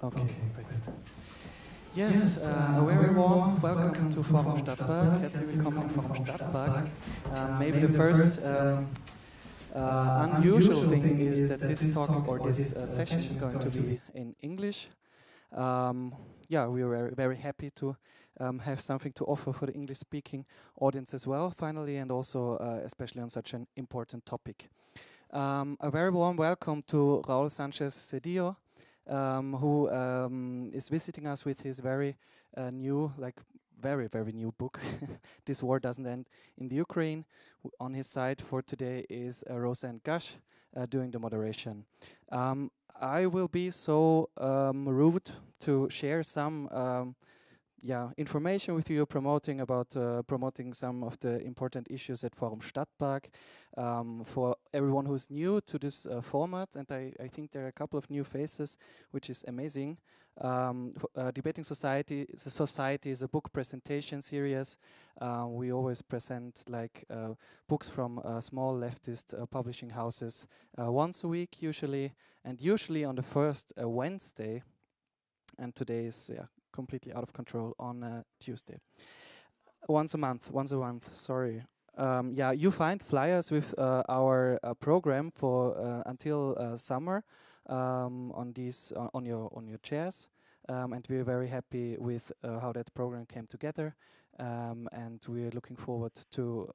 Okay, great. Yes, a very warm welcome to Forum Stadtberg. Herzlich willkommen im Forum Stadtberg. Maybe the first unusual thing is that this talk or this session is going to be in English. Yeah, we are very happy to have something to offer for the English-speaking audience as well, finally, and also especially on such an important topic. A very warm welcome to Raúl Sánchez Cedillo, who is visiting us with his very new, very new book, This War Doesn't End in the Ukraine. On his side for today is Rosa and Gash doing the moderation. I will be so rude to share some information with you, promoting some of the important issues at Forum Stadtberg for everyone who's new to this format, and I think there are a couple of new faces, which is amazing. Debating Society is a book presentation series. We always present books from small leftist publishing houses once a week usually, and usually on the first Wednesday, and today is completely out of control on Tuesday. Once a month, sorry. You find flyers with our program for until summer on your chairs, and we're very happy with how that program came together, and we're looking forward to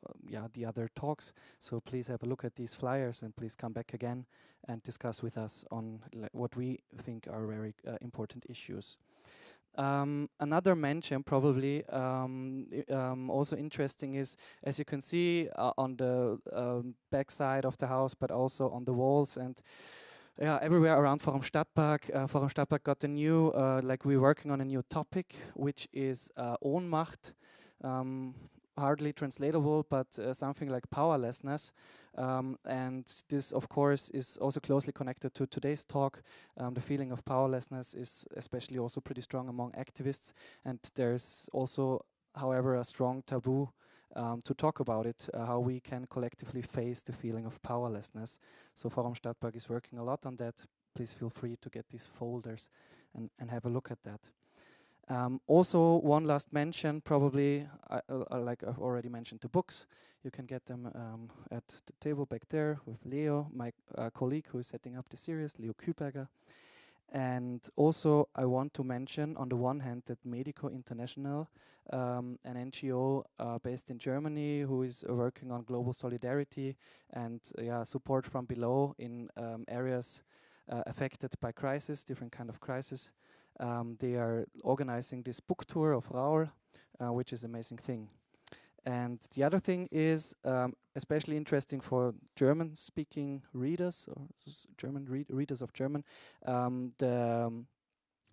the other talks. So please have a look at these flyers and please come back again and discuss with us on what we think are very important issues. Another mention, probably also interesting, is, as you can see on the back side of the house, but also on the walls and everywhere around Forum Stadtberg. Forum Stadtberg got a new, we're working on a new topic, which is Ohnmacht. Hardly translatable, but something like powerlessness. And this, of course, is also closely connected to today's talk. The feeling of powerlessness is especially also pretty strong among activists, and there's also, however, a strong taboo to talk about it, how we can collectively face the feeling of powerlessness. So Forum Stadtberg is working a lot on that. Please feel free to get these folders and have a look at that. Also, one last mention, probably, like I've already mentioned, the books. You can get them at the table back there with Leo, my colleague who is setting up the series, Leo Küberger. And also, I want to mention, on the one hand, that Medico International, an NGO based in Germany who is working on global solidarity and support from below in areas affected by crisis, different kind of crisis. They are organizing this book tour of Raúl, which is an amazing thing. And the other thing is especially interesting for German-speaking readers, or readers of German, the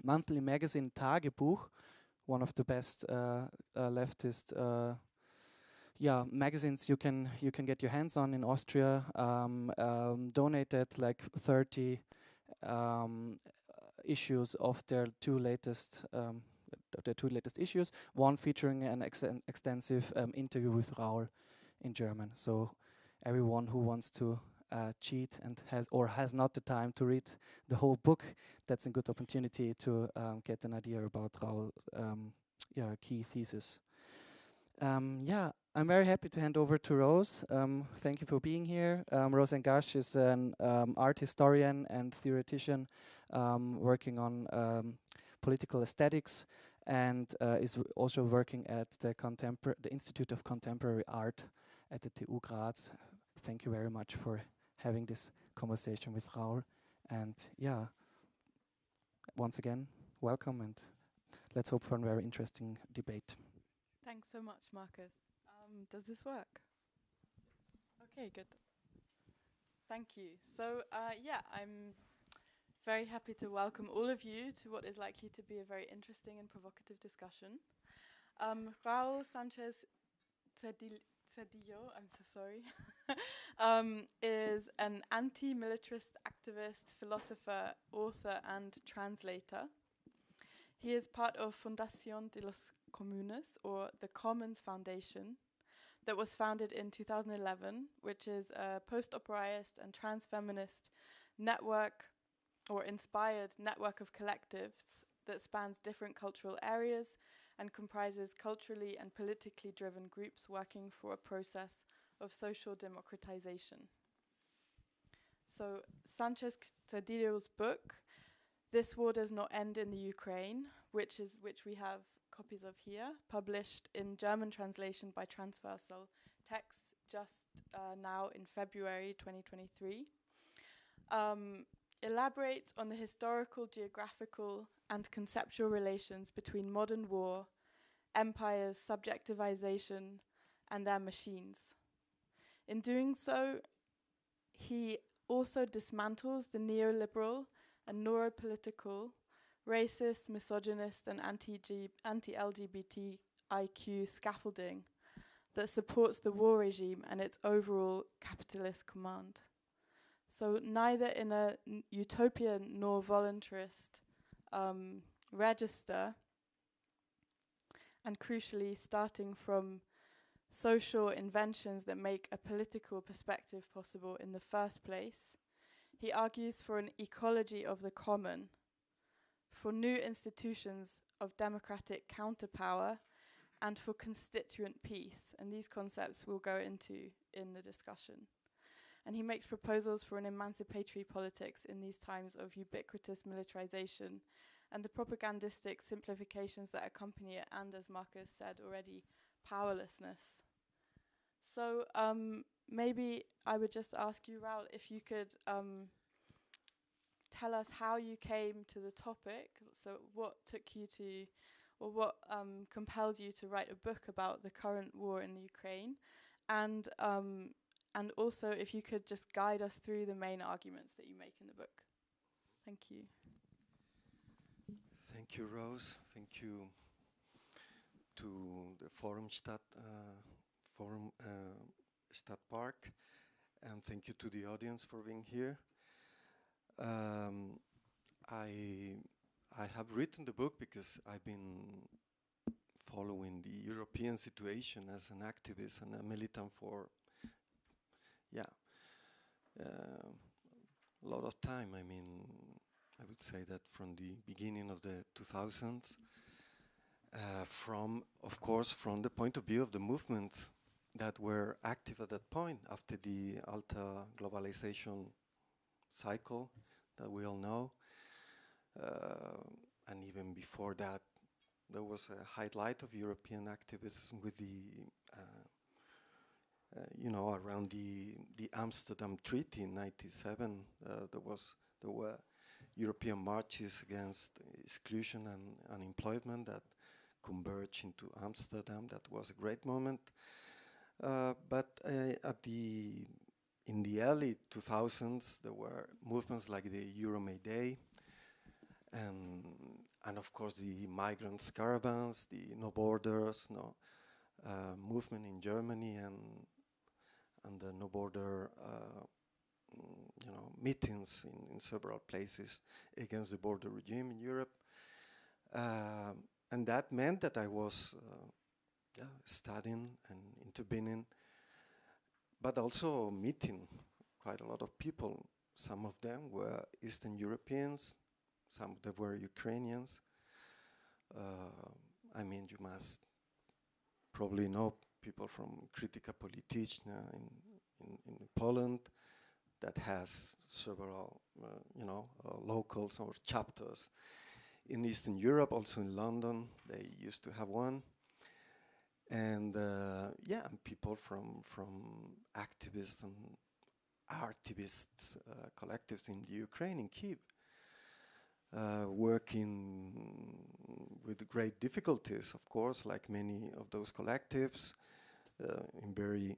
monthly magazine Tagebuch, one of the best leftist magazines you can get your hands on in Austria, donated 30 issues of their two latest issues, one featuring an extensive interview with Raúl in German. So everyone who wants to cheat and has not the time to read the whole book, that's a good opportunity to get an idea about Raúl's key thesis. I'm very happy to hand over to Rose. Thank you for being here. Rose and Gash is an art historian and theoretician working on political aesthetics, and is also working at the Institute of Contemporary Art at the TU Graz. Thank you very much for having this conversation with Raúl. And once again, welcome, and let's hope for a very interesting debate. Thanks so much, Marcus. Does this work? Okay, good. Thank you. So, I'm very happy to welcome all of you to what is likely to be a very interesting and provocative discussion. Raúl Sánchez Cedillo, I'm so sorry, is an anti-militarist activist, philosopher, author, and translator. He is part of Fundación de los Comunes, or the Commons Foundation, that was founded in 2011, which is a post-operaist and trans-feminist network or inspired network of collectives that spans different cultural areas and comprises culturally and politically driven groups working for a process of social democratization. So Sánchez Cedillo's book, This War Does Not End in the Ukraine, which we have copies of here, published in German translation by Transversal Texts just now in February 2023, elaborates on the historical, geographical, and conceptual relations between modern war, empires, subjectivization, and their machines. In doing so, he also dismantles the neoliberal and neuropolitical, racist, misogynist, and anti-LGBTIQ scaffolding that supports the war regime and its overall capitalist command. So neither in a utopian nor voluntarist register, and crucially starting from social inventions that make a political perspective possible in the first place, he argues for an ecology of the common, for new institutions of democratic counterpower, and for constituent peace. And these concepts we'll go into in the discussion. And he makes proposals for an emancipatory politics in these times of ubiquitous militarization and the propagandistic simplifications that accompany it, and, as Marcus said already, powerlessness. So maybe I would just ask you, Raúl, if you could tell us how you came to the topic. So what took you to, or what compelled you to write a book about the current war in the Ukraine, and also if you could just guide us through the main arguments that you make in the book. Thank you. Thank you, Rose. Thank you to the Forum Stadtpark, and thank you to the audience for being here. I have written the book because I've been following the European situation as an activist and a militant for a lot of time. I mean, I would say that from the beginning of the 2000s, of course, from the point of view of the movements that were active at that point after the Alta globalization cycle that we all know. And even before that, there was a highlight of European activism with the, around the Amsterdam Treaty in '97. There were European marches against exclusion and unemployment that converged into Amsterdam. That was a great moment. But in the early 2000s, there were movements like the Euro May Day, and of course the migrants caravans, the No Borders movement in Germany, and the No Border meetings in several places against the border regime in Europe, and that meant that I was studying and intervening, but also meeting quite a lot of people. Some of them were Eastern Europeans, some of them were Ukrainians. I mean, you must probably know people from Krytyka Polityczna in Poland that has several, locals or chapters in Eastern Europe, also in London. They used to have one. And and people from activists and artivists collectives in the Ukraine, in Kyiv, working with great difficulties, of course, like many of those collectives, in very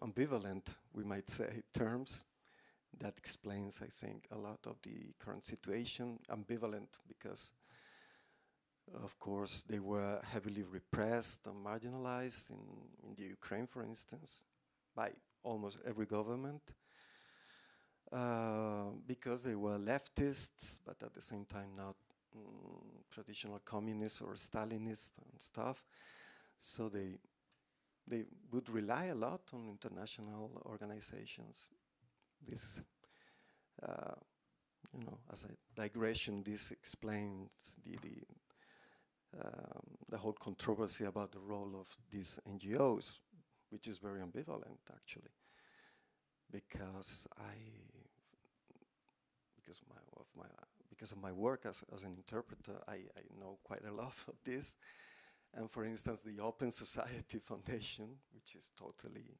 ambivalent, we might say, terms. That explains, I think, a lot of the current situation. Ambivalent because, of course, they were heavily repressed and marginalized in the Ukraine, for instance, by almost every government, because they were leftists, but at the same time not traditional communists or Stalinists and stuff. So they would rely a lot on international organizations. This, as a digression, this explains the whole controversy about the role of these NGOs, which is very ambivalent actually, because of my work as an interpreter, I know quite a lot of this. And for instance, the Open Society Foundation, which is totally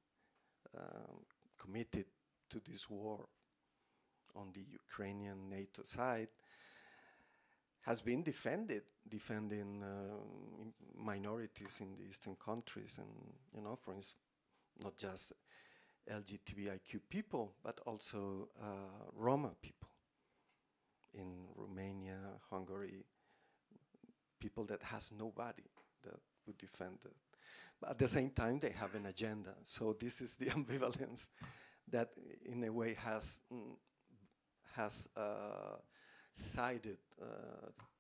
committed to this war on the Ukrainian NATO side, has been defending minorities in the eastern countries, and for instance, not just LGBTIQ people, but also Roma people in Romania, Hungary, people that has nobody that would defend it. But at the same time, they have an agenda. So this is the ambivalence that, in a way, has sided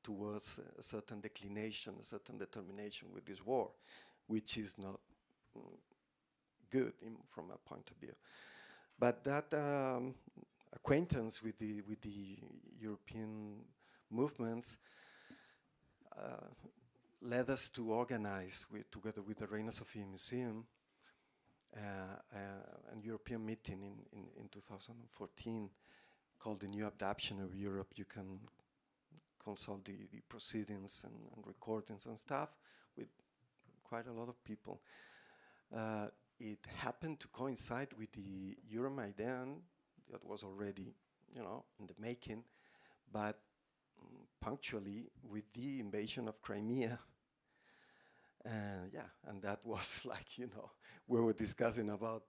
towards a certain declination, a certain determination with this war, which is not good from a point of view. But that acquaintance with the European movements led us to organize, together with the Reina Sofia Museum, a European meeting in 2014 called the New Adaptation of Europe. You can consult the proceedings and recordings and stuff with quite a lot of people. It happened to coincide with the Euromaidan that was already, in the making, but punctually with the invasion of Crimea. And that was like, we were discussing about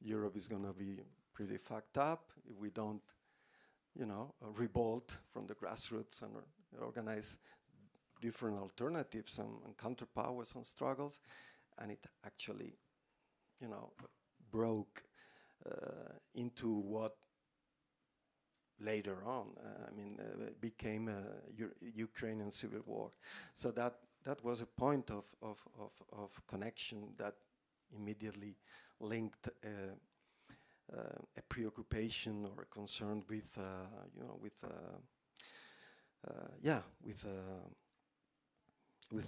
Europe is going to be pretty fucked up if we don't, revolt from the grassroots and organize different alternatives and counterpowers and struggles. And it actually, broke into what later on, became a Ukrainian civil war. So that was a point of connection that immediately linked a preoccupation or a concern with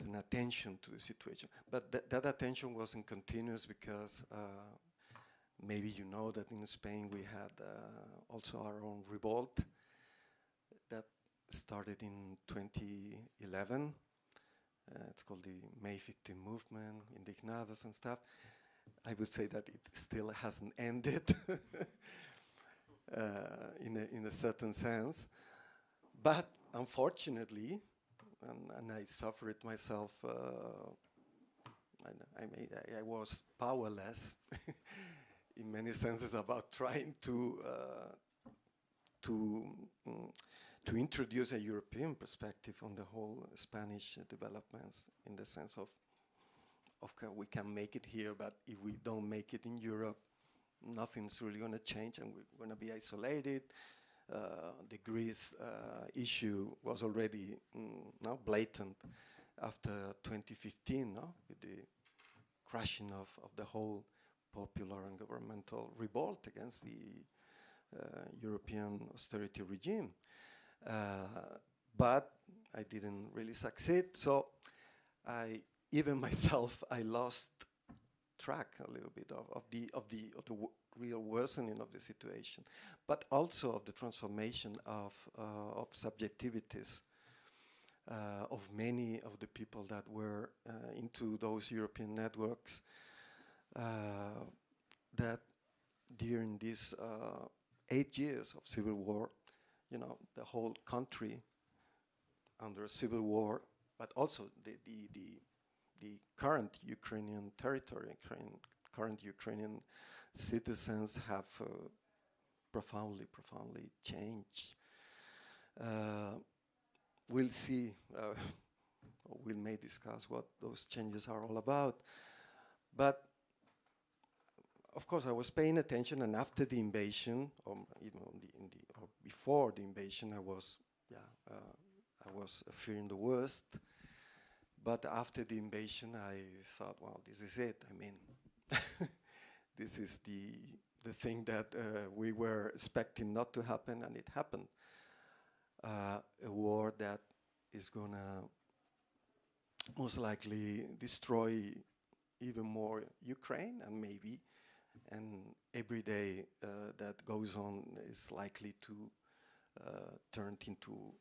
an attention to the situation. But that attention wasn't continuous because maybe you know that in Spain we had also our own revolt that started in 2011. It's called the May 15 movement, Indignados and stuff. I would say that it still hasn't ended in a certain sense. But unfortunately, and I suffered it myself, I was powerless in many senses about trying to introduce a European perspective on the whole Spanish developments, in the sense of we can make it here, but if we don't make it in Europe, nothing's really going to change, and we're going to be isolated. The Greece issue was already now blatant after 2015, with the crashing of the whole popular and governmental revolt against the European austerity regime. But I didn't really succeed, so even myself, I lost track a little bit of the real worsening of the situation, but also of the transformation of subjectivities of many of the people that were into those European networks, that during these 8 years of civil war, the whole country under civil war, but also the current Ukrainian territory, current Ukrainian citizens have profoundly changed. We'll see, or we may discuss what those changes are all about. But of course, I was paying attention, and after the invasion, or even or before the invasion, I was fearing the worst. But after the invasion, I thought, well, this is it. This is the thing that we were expecting not to happen, and it happened. a war that is gonna most likely destroy even more Ukraine, and every day that goes on is likely to turn into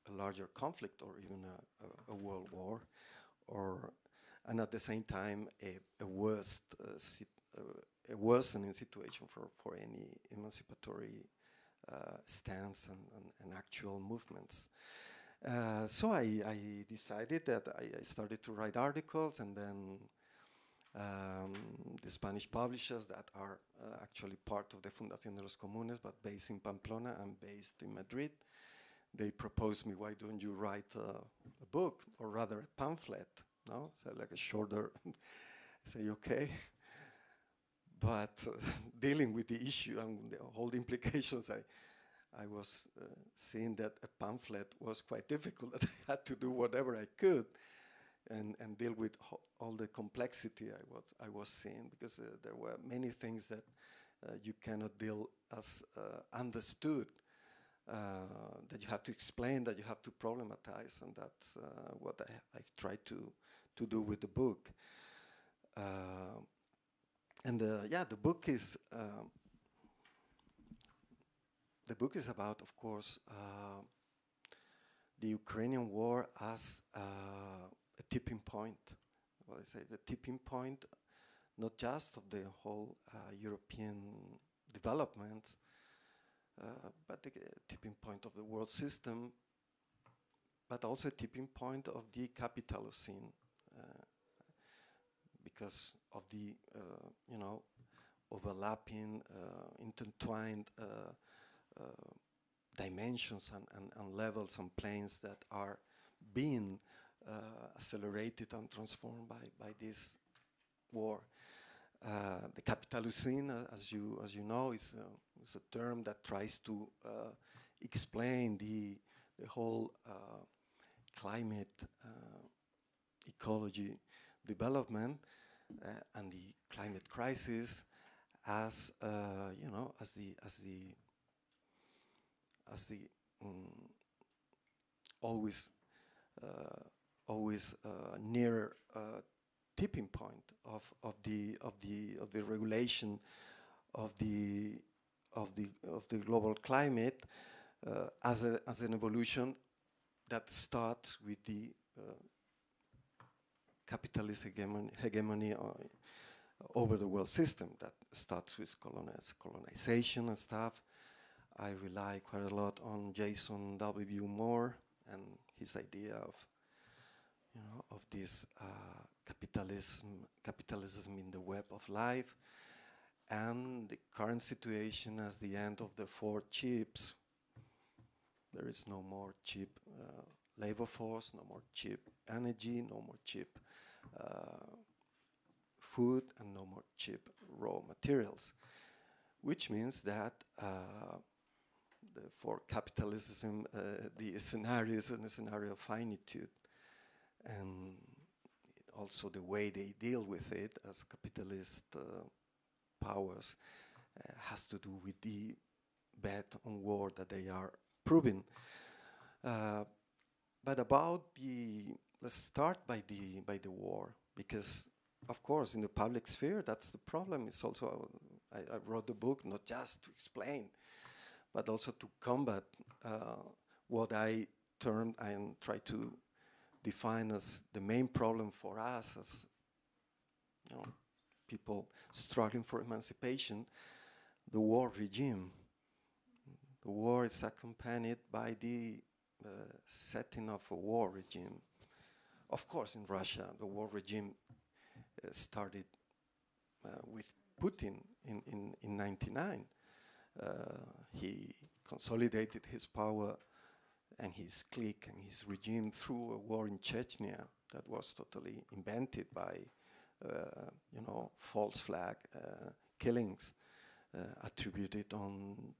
a larger conflict or even a world war, and at the same time a worsening situation for any emancipatory stance and actual movements. So I decided that I started to write articles, and then the Spanish publishers that are actually part of the Fundación de los Comunes, but based in Pamplona and based in Madrid, they proposed me, why don't you write a book, or rather a pamphlet, no? So like a shorter, I say, okay. But dealing with the issue and the whole implications, I was seeing that a pamphlet was quite difficult, that I had to do whatever I could and deal with all the complexity I was seeing, because there were many things that you cannot deal as understood, that you have to explain, that you have to problematize, and that's what I've tried to do with the book. Yeah, the book is about, of course, the Ukrainian war as a tipping point. Well, I say the tipping point, not just of the whole European developments, but the tipping point of the world system, but also a tipping point of the Capitalocene, because of the overlapping, intertwined dimensions and levels and planes that are being accelerated and transformed by this war. The Capitalocene, as you know, is a term that tries to explain the whole climate ecology development and the climate crisis as the always near tipping point of the regulation of the global climate as an evolution that starts with the capitalist hegemony over the world system, that starts with colonization and stuff. I rely quite a lot on Jason W. Moore and his idea of this capitalism in the web of life, and the current situation as the end of the 4 chips. There is no more cheap labor force, no more cheap energy, no more cheap food, and no more cheap raw materials, which means that for capitalism, the scenario is a scenario of finitude, and also the way they deal with it as capitalist powers has to do with the bet on war that they are proving. But about let's start by the war, because of course in the public sphere that's the problem. It's also I wrote the book not just to explain, but also to combat what I termed and try to define as the main problem for us as people struggling for emancipation: the war regime. The war is accompanied by the setting of a war regime. Of course, in Russia, the war regime started with Putin in 1999. He consolidated his power and his clique and his regime through a war in Chechnya that was totally invented by, false flag killings attributed on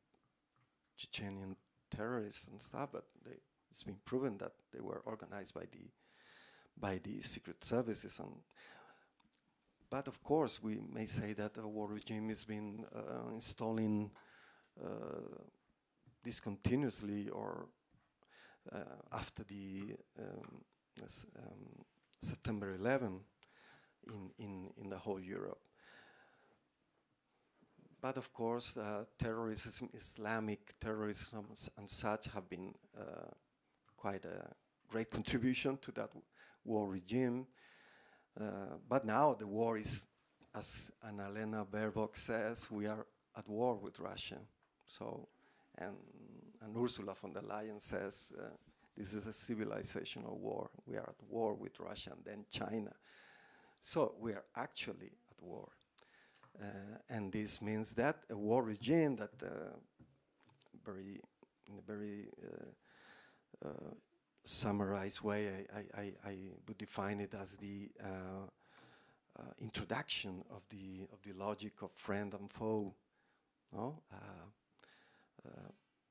Chechenian terrorists and stuff, but it's been proven that they were organized by the secret services. But of course, we may say that a war regime has been installing discontinuously or after the September 11 in the whole Europe. But of course, terrorism, Islamic terrorism and such have been quite a great contribution to that war regime. But now the war is, as Annalena Baerbock says, we are at war with Russia. So, and Ursula von der Leyen says, this is a civilizational war. We are at war with Russia and then China. So we are actually at war. And this means that a war regime that in a very summarized way, I would define it as the introduction of the logic of friend and foe, no?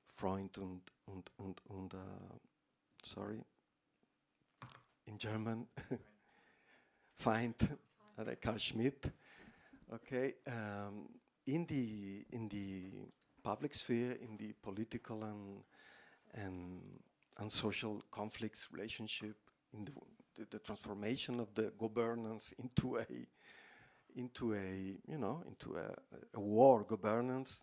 Freund und sorry, in German, Feind, like Carl Schmitt. Okay, in the public sphere, in the political and social conflicts relationship, in the transformation of the governance into a war governance,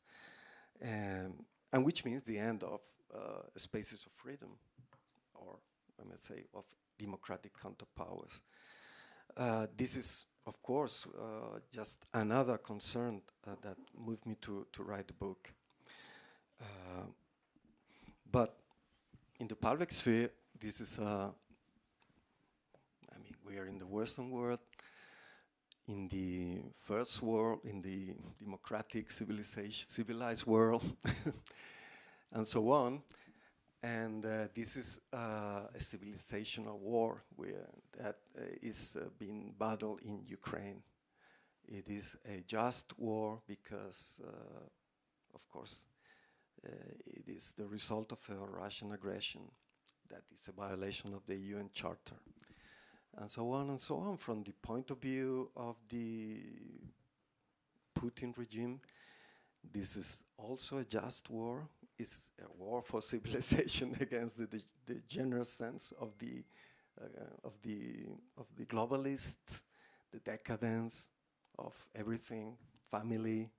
and which means the end of spaces of freedom, or I might say of democratic counterpowers. This is, of course, just another concern that moved me to write the book. But in the public sphere, this is, I mean, we are in the Western world, in the first world, in the democratic civilized world, and so on. And this is a civilizational war that is being battled in Ukraine. It is a just war because, of course, it is the result of a Russian aggression that is a violation of the UN Charter, and so on and so on. From the point of view of the Putin regime, this is also a just war. It's a war for civilization against the general sense of the globalists, the decadence of everything, family,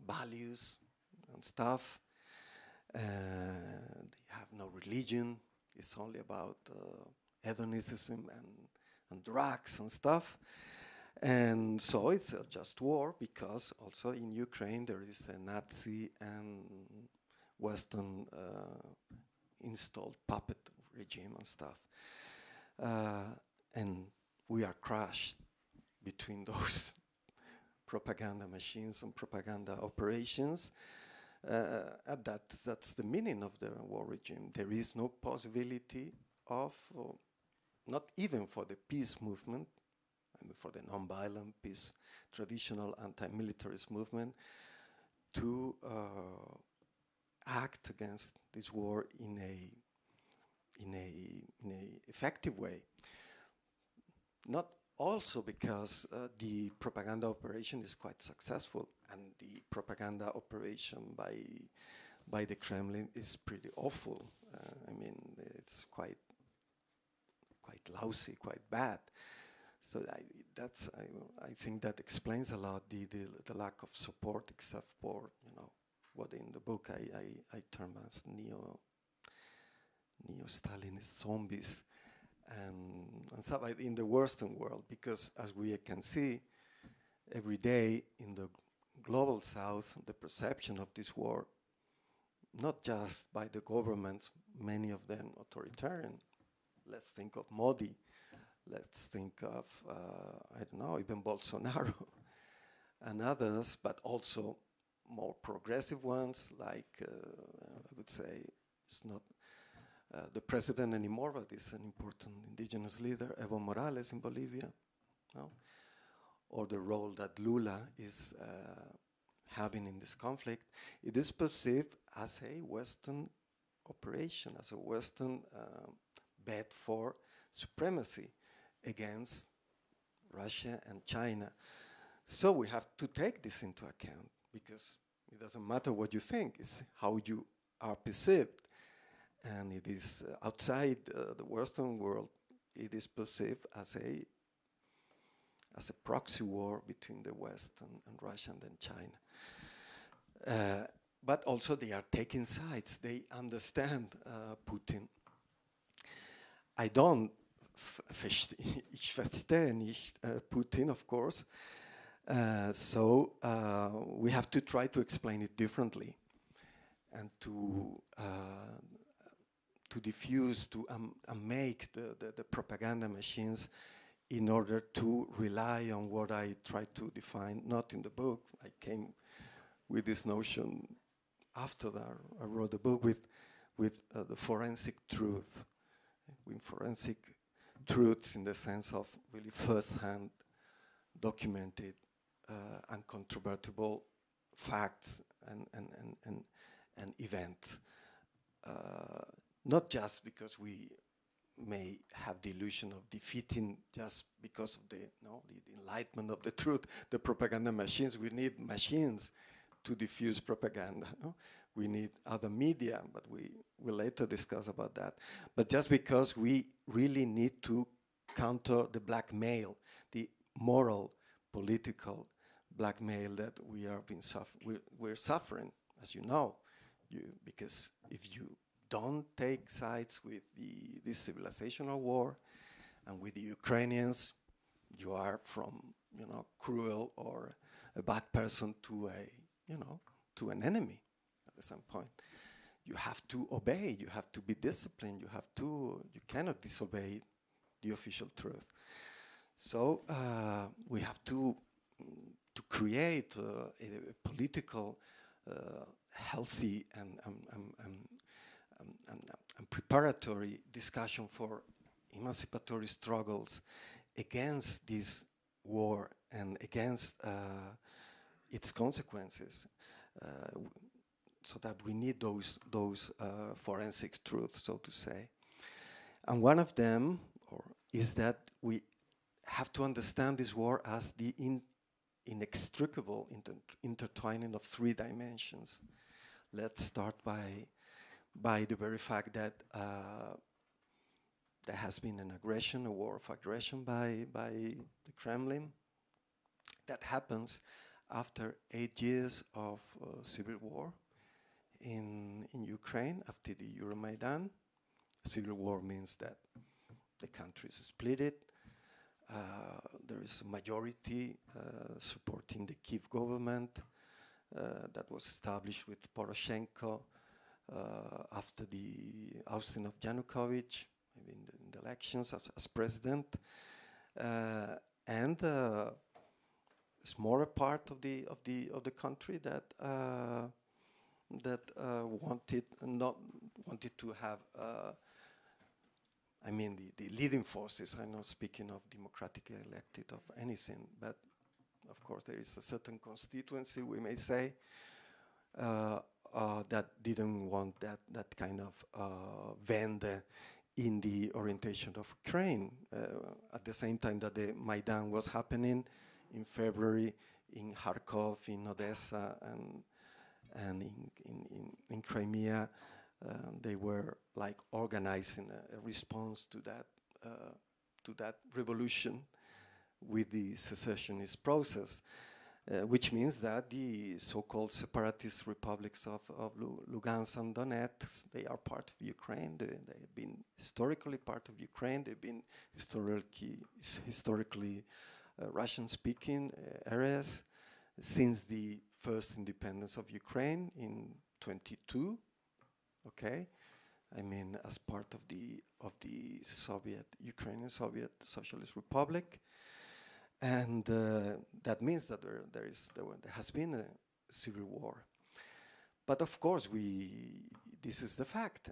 values and stuff. They have no religion. It's only about hedonism and drugs and stuff. And so it's a just war because also in Ukraine there is a Nazi and Western installed puppet regime and stuff. And we are crushed between those propaganda machines and propaganda operations. And that's the meaning of the war regime. There is no possibility of, not even for the peace movement, I mean for the non-violent peace, traditional anti-militarist movement, to act against this war in a effective way. Not also because the propaganda operation is quite successful, and the propaganda operation by the Kremlin is pretty awful. I mean, it's quite lousy, quite bad. So I think that explains a lot the lack of support, except for what in the book I term as neo-Stalinist zombies and stuff in the Western world, because as we can see every day in the global South, the perception of this war, not just by the governments, many of them authoritarian. Let's think of Modi. Let's think of, I don't know, even Bolsonaro and others, but also more progressive ones, like I would say it's not the president anymore, but it's an important indigenous leader, Evo Morales in Bolivia, no? Or the role that Lula is having in this conflict. It is perceived as a Western operation, as a Western bet for supremacy against Russia and China. So we have to take this into account, because it doesn't matter what you think, it's how you are perceived. and it is outside the Western world. It is perceived as a proxy war between the West and Russia and then China. But also they are taking sides. They understand Putin. I don't ich verstehe nicht Putin, of course. So we have to try to explain it differently and to diffuse, to make the propaganda machines in order to rely on what I tried to define, not in the book. I came with this notion after that. I wrote the book with the forensic truth, with forensic truths in the sense of really first-hand documented uncontrovertible facts and events. Not just because we may have the illusion of defeating just because of the enlightenment of the truth, the propaganda machines. We need machines to diffuse propaganda. No? We need other media, but we will later discuss about that. But just because we really need to counter the blackmail, the moral, political blackmail that we're suffering, as you know, because if you don't take sides with this civilizational war and with the Ukrainians, you are from cruel or a bad person to to an enemy at the same point. You have to obey, you have to be disciplined, you cannot disobey the official truth. So we have to create a political, healthy and preparatory discussion for emancipatory struggles against this war and against its consequences, so that we need those forensic truths, so to say. And one of them is that we have to understand this war as the inextricable intertwining of three dimensions. Let's start by the very fact that there has been an aggression, a war of aggression by the Kremlin. That happens after 8 years of civil war in Ukraine, after the Euromaidan. Civil war means that the country is split. There is a majority supporting the Kiev government that was established with Poroshenko after the ousting of Yanukovych in the elections as president, and a smaller part of the country that wanted to have. The leading forces. I'm not speaking of democratically elected of anything, but of course there is a certain constituency, we may say, that didn't want that kind of bend in the orientation of Ukraine. At the same time that the Maidan was happening in February in Kharkov, in Odessa, and in Crimea, they were like organizing a response to that revolution with the secessionist process, which means that the so-called separatist republics of Lugansk and Donetsk, they are part of Ukraine. They've been historically part of Ukraine. They've been historically Russian-speaking areas since the first independence of Ukraine in 22. Okay, as part of the Ukrainian Soviet Socialist Republic, and that means that there has been a civil war. But of course, this is the fact.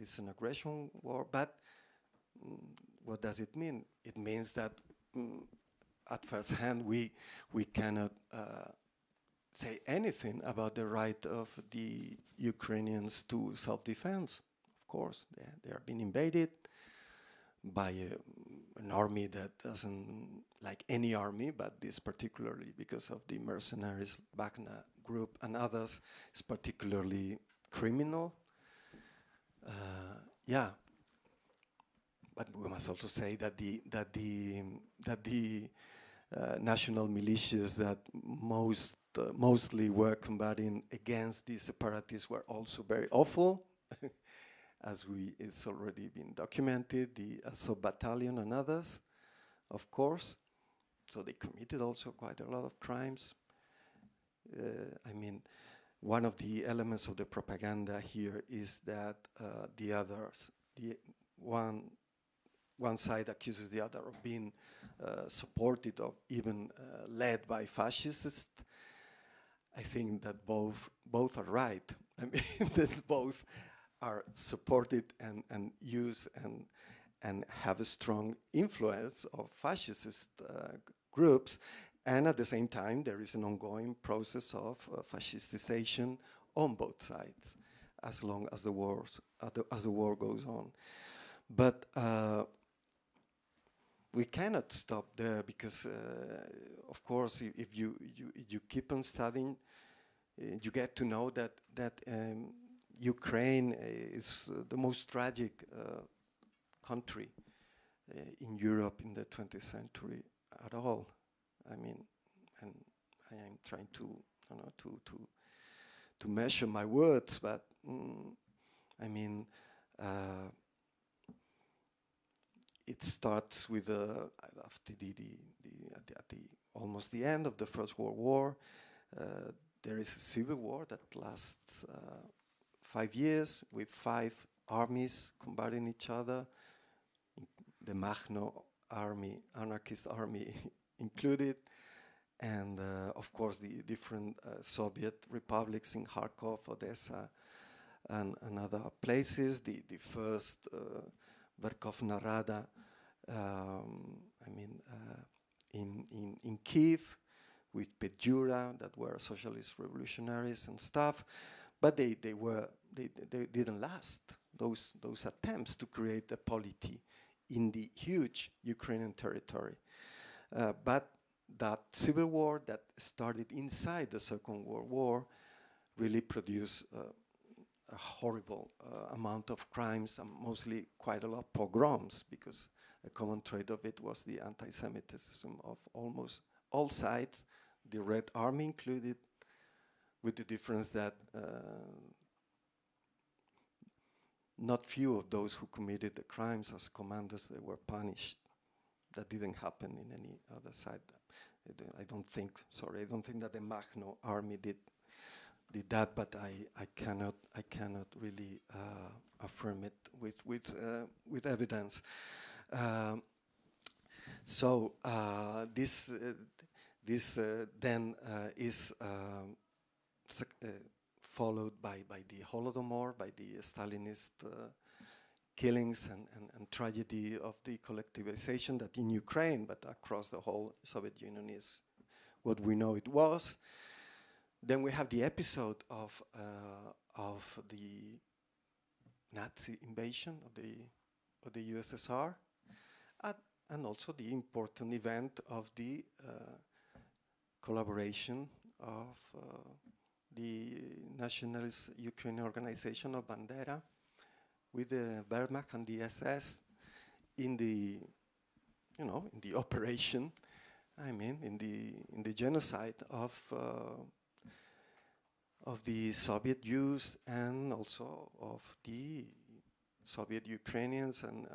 It's an aggression war. But what does it mean? It means that at first hand we cannot say anything about the right of the Ukrainians to self-defense. Of course, they are being invaded by an army that doesn't like any army, but this particularly because of the mercenaries, Wagner group and others, is particularly criminal. yeah, but we must also say that the national militias that mostly were combating against the separatists were also very awful, as it's already been documented, the Azov battalion and others, of course. So they committed also quite a lot of crimes. I mean, one of the elements of the propaganda here is that the others, one side accuses the other of being supported or even led by fascists. I think that both are right. I mean, that both are supported and use and have a strong influence of fascist groups, and at the same time there is an ongoing process of fascistization on both sides, as long as the war goes on. But we cannot stop there, because of course if you keep on studying, you get to know that Ukraine is the most tragic country in Europe in the 20th century at all. I mean, and I am trying to, you know, to measure my words, but I mean, it starts with after almost the end of the First World War. There is a civil war that lasts 5 years with 5 armies combating each other, the Makhno army, anarchist army included, and of course the different Soviet republics in Kharkov, Odessa, and other places. The first Verkhovna Rada, I mean, in Kiev, with Pejura, that were socialist revolutionaries and stuff, but they didn't last. Those attempts to create a polity in the huge Ukrainian territory, but that civil war that started inside the Second World War really produced a horrible amount of crimes, and mostly quite a lot of pogroms, because a common trait of it was the anti-Semitism of almost all sides, the Red Army included, with the difference that not few of those who committed the crimes as commanders, they were punished. That didn't happen in any other side. I don't think that the Makhno army did that, but I cannot really affirm it with evidence. So this then is followed by the Holodomor, by the Stalinist killings and tragedy of the collectivization that in Ukraine, but across the whole Soviet Union, is what we know it was. Then we have the episode of the Nazi invasion of the USSR, and also the important event of the collaboration of the nationalist Ukrainian organization of Bandera with the Wehrmacht and the SS in the operation, I mean, in the genocide of the Soviet Jews, and also of the Soviet Ukrainians and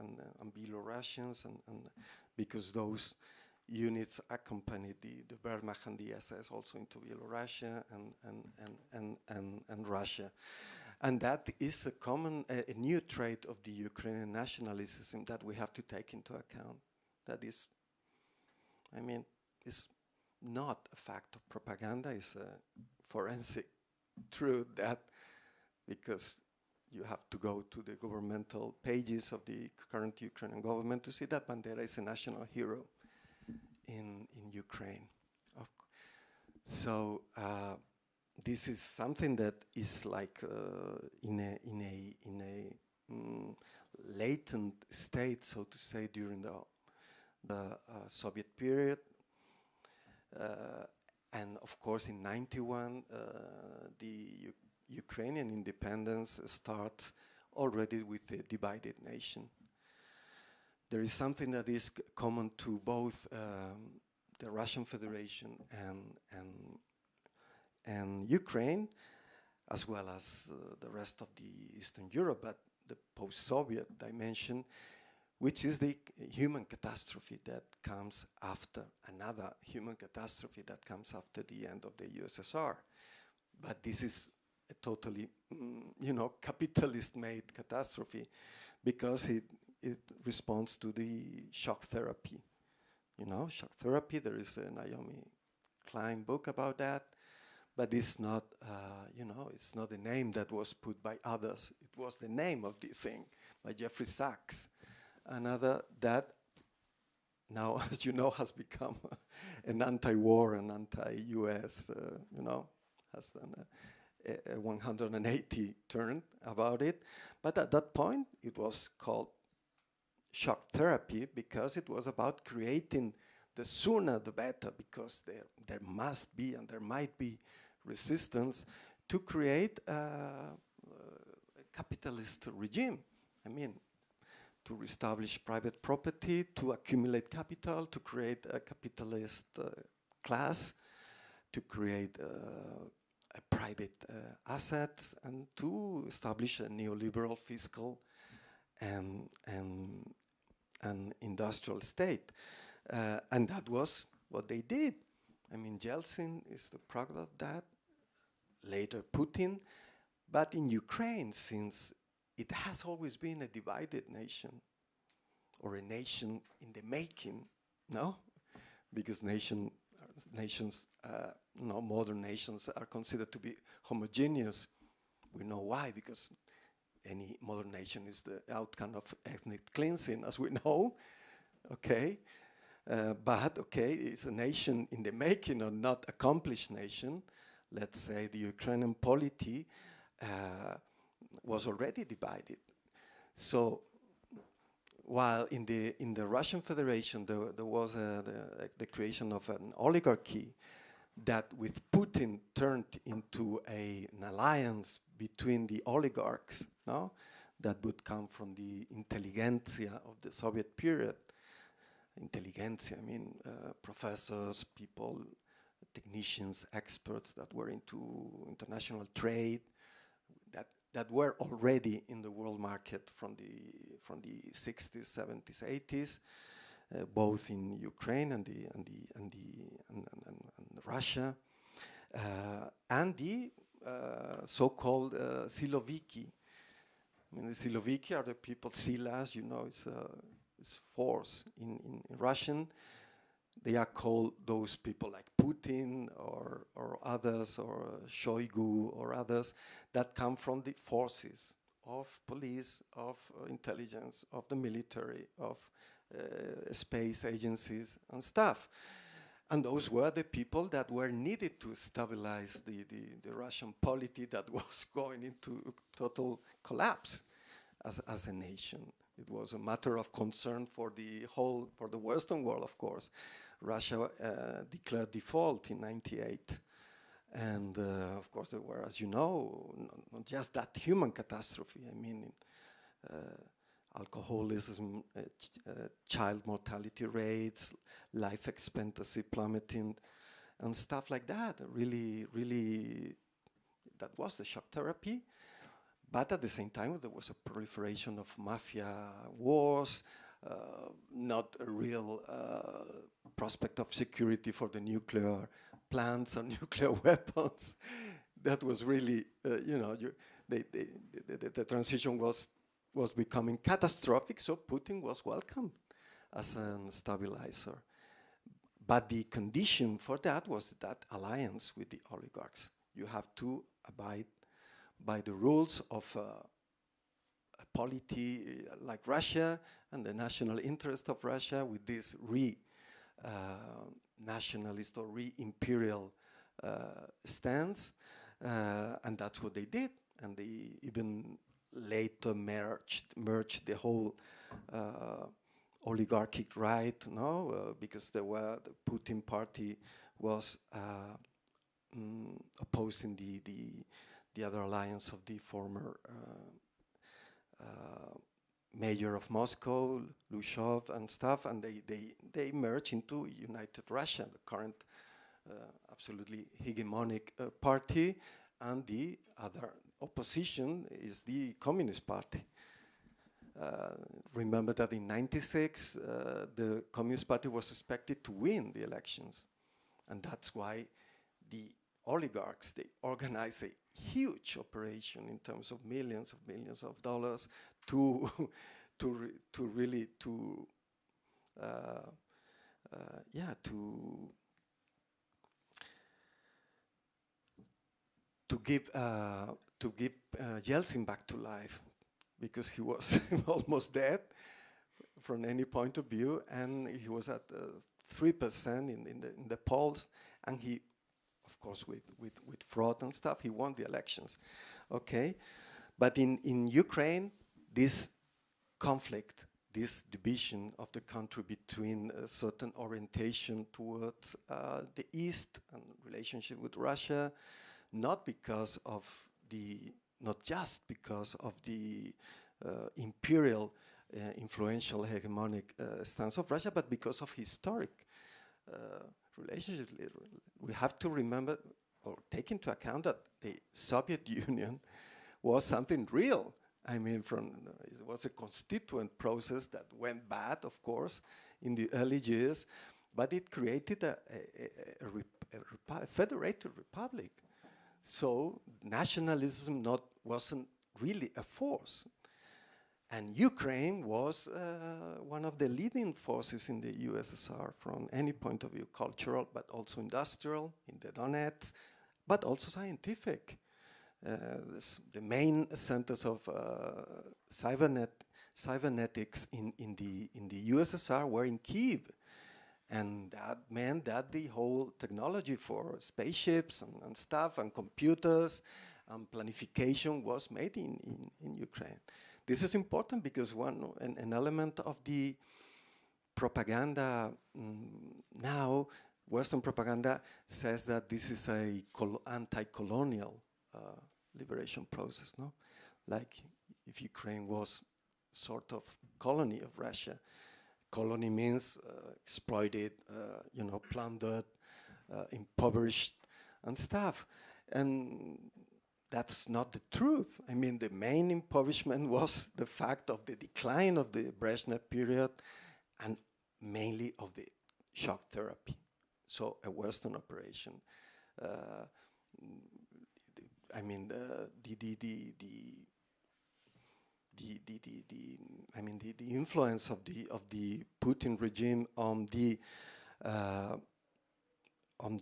Belarusians, and because those units accompanied the Wehrmacht and the SS also into Belarusia and Russia. And that is a new trait of the Ukrainian nationalism that we have to take into account. That is, I mean, it's not a fact of propaganda, it's a forensic truth, that because you have to go to the governmental pages of the current Ukrainian government to see that Bandera is a national hero in Ukraine. So this is something that is like in a latent state, so to say, during the Soviet period, and of course in '91 the Ukrainian independence starts already with the divided nation. There is something that is common to both the Russian Federation and Ukraine, as well as the rest of the Eastern Europe, but the post-Soviet dimension, which is the human catastrophe that comes after another human catastrophe that comes after the end of the USSR. But this is a totally, capitalist-made catastrophe, because it responds to the shock therapy. Shock therapy, there is a Naomi Klein book about that, but it's not, it's not a name that was put by others. It was the name of the thing by Jeffrey Sachs. Another that now, as you know, has become an anti-war and anti-US, has done a 180 turn about it. But at that point, it was called shock therapy, because it was about creating the sooner the better, because there must be and there might be resistance to create a capitalist regime. I mean, to reestablish private property, to accumulate capital, to create a capitalist class, to create a private assets, and to establish a neoliberal fiscal and industrial state. And that was what they did. I mean, Yeltsin is the product of that, later Putin. But in Ukraine, since it has always been a divided nation, or a nation in the making, no? Because nations, modern nations are considered to be homogeneous. We know why, because any modern nation is the outcome of ethnic cleansing, as we know, okay? But, it's a nation in the making, or not accomplished nation. Let's say the Ukrainian polity was already divided. So, while in the Russian Federation there was the creation of an oligarchy that with Putin turned into an alliance between the oligarchs, no? That would come from the intelligentsia of the Soviet period. Intelligentsia, I mean professors, people, technicians, experts that were into international trade, that were already in the world market from the 60s, 70s, 80s, both in Ukraine and Russia, and the so-called Siloviki. I mean, the Siloviki are the people, Silas, it's force in Russian. They are called those people like Putin or others, or Shoigu or others, that come from the forces of police, of intelligence, of the military, of space agencies and stuff. And those were the people that were needed to stabilize the Russian polity that was going into total collapse as a nation. It was a matter of concern for for the Western world, of course. Russia declared default in '98. And of course there were, as you know, not just that human catastrophe. I mean, alcoholism, child mortality rates, life expectancy plummeting, and stuff like that. Really, that was the shock therapy. But at the same time, there was a proliferation of mafia wars, not a real prospect of security for the nuclear plants or nuclear weapons. That was really, the transition was becoming catastrophic, so Putin was welcomed as a stabilizer. But the condition for that was that alliance with the oligarchs. You have to abide by the rules of a polity like Russia and the national interest of Russia, with this nationalist or re-imperial stance, and that's what they did. And they even later merged the whole oligarchic right, because the Putin party was opposing the other alliance of the former mayor of Moscow, Lushov and stuff, and they merge into United Russia, the current absolutely hegemonic party, and the other opposition is the Communist Party. Remember that in '96, the Communist Party was expected to win the elections, and that's why the oligarchs, they organize a huge operation in terms of millions of dollars to give Yeltsin back to life, because he was almost dead from any point of view, and he was at 3% in the polls, and he, of course, with fraud and stuff, he won the elections. Okay, but in Ukraine, this conflict, this division of the country between a certain orientation towards the East and relationship with Russia, not just because of the imperial, influential, hegemonic stance of Russia, but because of historic relationship. We have to remember or take into account that the Soviet Union was something real. I mean, it was a constituent process that went bad, of course, in the early years, but it created a federated republic. So nationalism wasn't really a force. And Ukraine was one of the leading forces in the USSR from any point of view, cultural, but also industrial, in the Donets, but also scientific. The main centers of cybernetics in the USSR were in Kiev. And that meant that the whole technology for spaceships and stuff and computers and planification was made in Ukraine. This is important because an element of the propaganda now, Western propaganda says that this is a anti-colonial liberation process, no? Like if Ukraine was sort of colony of Russia. Colony means exploited, plundered, impoverished and stuff. And that's not the truth. I mean, the main impoverishment was the fact of the decline of the Brezhnev period and mainly of the shock therapy. So a Western operation. The influence of the Putin regime on the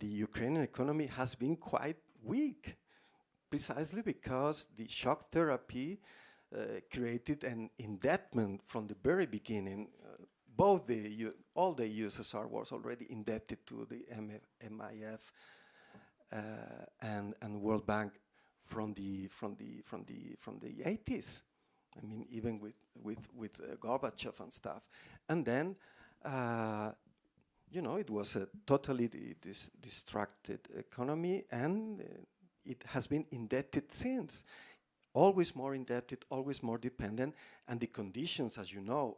Ukrainian economy has been quite weak, precisely because the shock therapy created an indebtment from the very beginning. All the USSR was already indebted to the MIF and World Bank from the 80s. I mean, even with Gorbachev and stuff. And then, it was a totally distracted economy, and it has been indebted since. Always more indebted, always more dependent, and the conditions, as you know,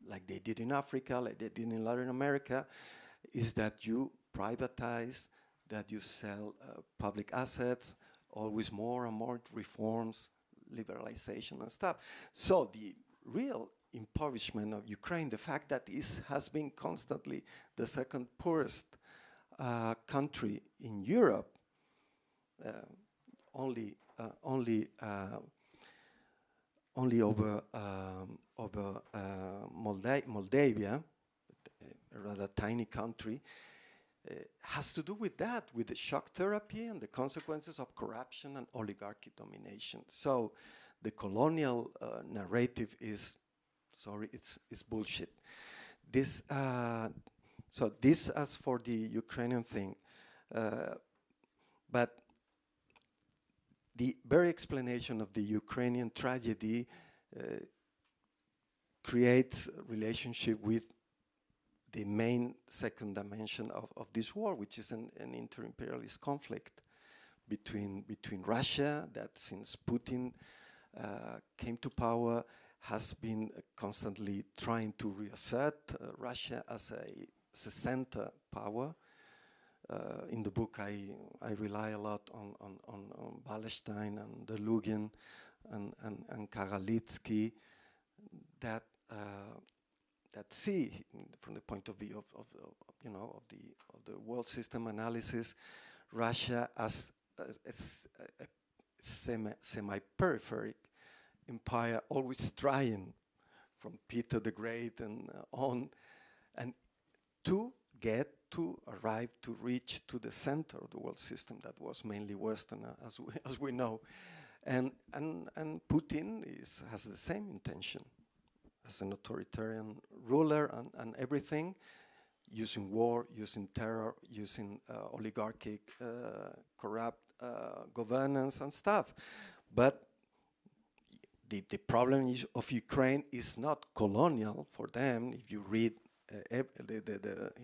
like they did in Africa, like they did in Latin America, is that you privatize, that you sell public assets, always more and more reforms, liberalization and stuff. So the real impoverishment of Ukraine, the fact that it has been constantly the second poorest country in Europe, only over Moldavia, a rather tiny country, has to do with that, with the shock therapy and the consequences of corruption and oligarchy domination. So the colonial narrative is, it's bullshit. So this as for the Ukrainian thing. But the very explanation of the Ukrainian tragedy creates a relationship with the main second dimension of this war, which is an inter-imperialist conflict between Russia, that since Putin came to power, has been constantly trying to reassert Russia as a center power. In the book, I rely a lot on Wallerstein and Delugin and Karalitsky that see, from the point of view of the world system analysis, Russia as a semi-peripheric empire, always trying, from Peter the Great and on, and to arrive to reach to the center of the world system that was mainly Western, as we know, and Putin has the same intention as an authoritarian ruler and everything, using war, using terror, using oligarchic, corrupt governance and stuff. But the problem of Ukraine is not colonial for them. If you read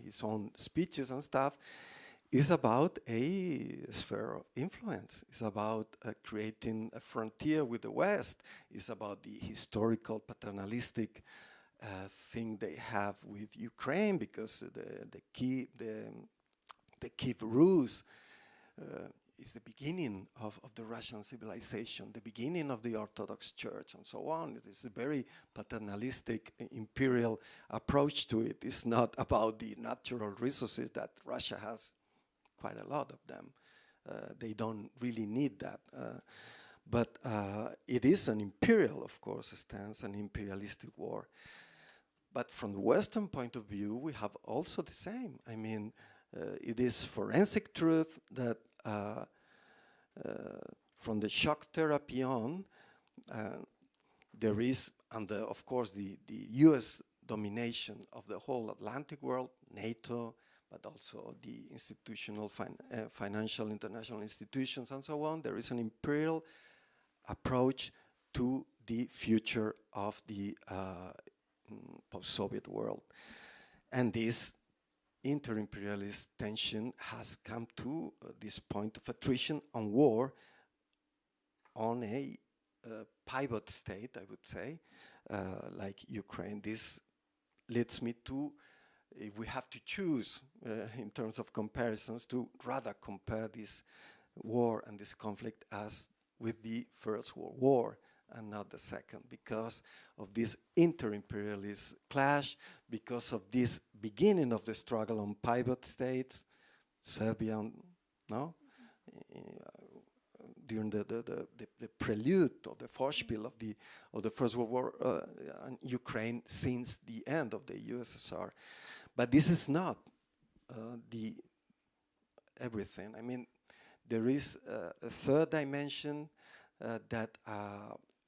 his own speeches and stuff, is about a sphere of influence. It's about creating a frontier with the West. It's about the historical paternalistic thing they have with Ukraine, because the Kiev Rus is the beginning of the Russian civilization, the beginning of the Orthodox Church, and so on. It is a very paternalistic imperial approach to it. It's not about the natural resources that Russia has, quite a lot of them. They don't really need that. But it is an imperial, of course, stance, an imperialistic war. But from the Western point of view, we have also the same. I mean, it is forensic truth that from the shock therapy on, there is, of course, the US domination of the whole Atlantic world, NATO, but also the institutional, financial, international institutions and so on. There is an imperial approach to the future of the post-Soviet world. And this inter-imperialist tension has come to this point of attrition and war on a pivot state, I would say, like Ukraine. This leads me to, if we have to choose in terms of comparisons, to rather compare this war and this conflict as with the First World War and not the second, because of this inter-imperialist clash, because of this beginning of the struggle on pivot states, Serbia, no? During the prelude or the Vorspiel of the First World War, and Ukraine since the end of the USSR. But this is not the everything. I mean, there is a third dimension that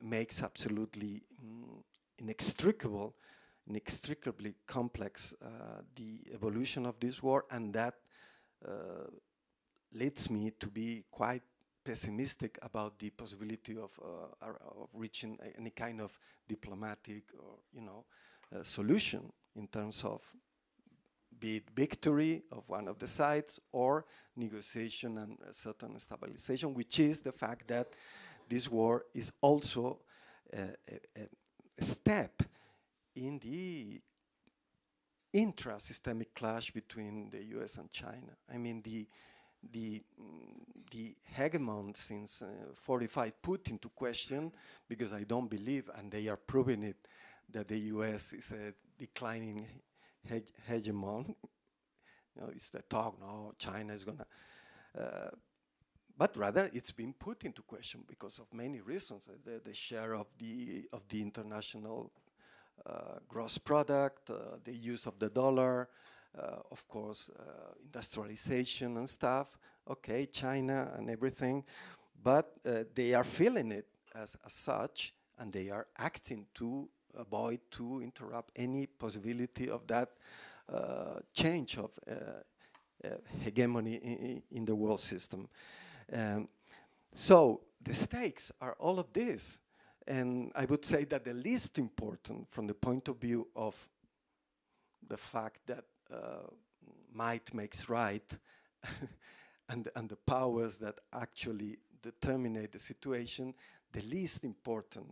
makes absolutely inextricably complex the evolution of this war, and that leads me to be quite pessimistic about the possibility of reaching any kind of diplomatic or solution in terms of be it victory of one of the sides or negotiation and a certain stabilization, which is the fact that this war is also a step in the intra-systemic clash between the US and China. I mean, the hegemon since 45 put into question, because I don't believe, and they are proving it, that the US is a declining hegemon. It's the talk, no, China is gonna, but rather it's been put into question because of many reasons. The share of the international gross product, the use of the dollar, of course, industrialization and stuff. Okay, China and everything, but they are feeling it as such, and they are acting to avoid, to interrupt any possibility of that change of hegemony in the world system. So the stakes are all of this, and I would say that the least important from the point of view of the fact that might makes right and the powers that actually determine the situation, the least important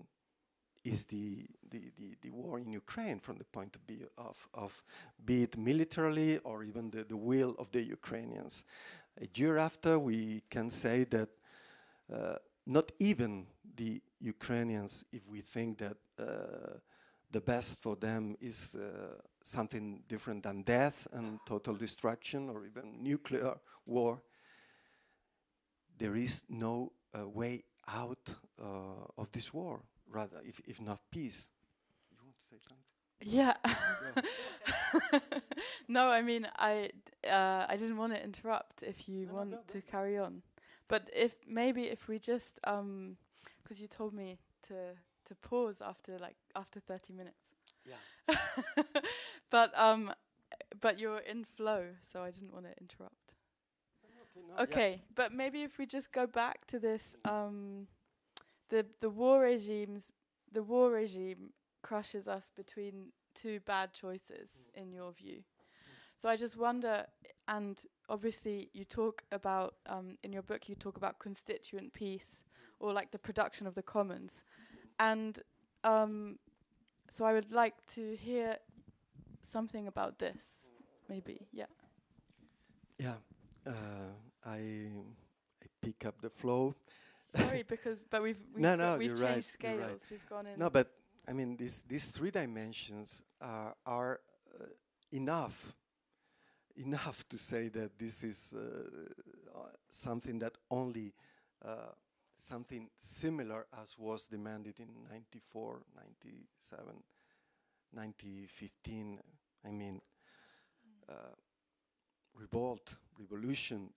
is the war in Ukraine from the point of view of be it militarily or even the will of the Ukrainians. A year after, we can say that not even the Ukrainians, if we think that the best for them is something different than death and total destruction or even nuclear war, there is no way out of this war, rather, if not peace. You want to say something? Yeah. No, I mean, I didn't want to interrupt if you want to carry on. But if we just, because you told me to pause after 30 minutes. Yeah. But you're in flow, so I didn't want to interrupt. Okay, Yeah. But maybe if we just go back to this, the war regime crushes us between two bad choices, in your view. So I just wonder, and obviously you talk about, in your book you talk about constituent peace, or like the production of the commons. And so I would like to hear something about this, maybe, yeah. Yeah, I pick up the flow. Sorry, but we've you're changed right, scales. you're right. We've gone in. No, but I mean these three dimensions are enough to say that this is something that only something similar as was demanded in 94, 97, 1915. I mean, revolt, revolution,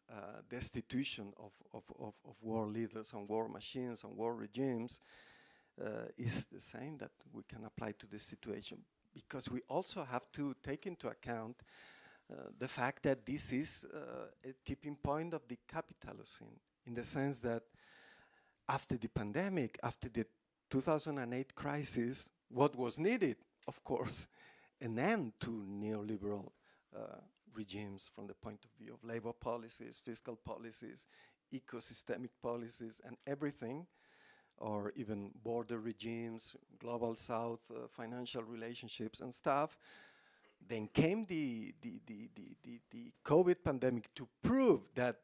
destitution of war leaders and war machines and war regimes is the same that we can apply to this situation, because we also have to take into account the fact that this is a tipping point of the capitalism, in the sense that after the pandemic, after the 2008 crisis, what was needed, of course, an end to neoliberal regimes from the point of view of labor policies, fiscal policies, ecosystemic policies, and everything, or even border regimes, global south, financial relationships and stuff. Then came the COVID pandemic to prove that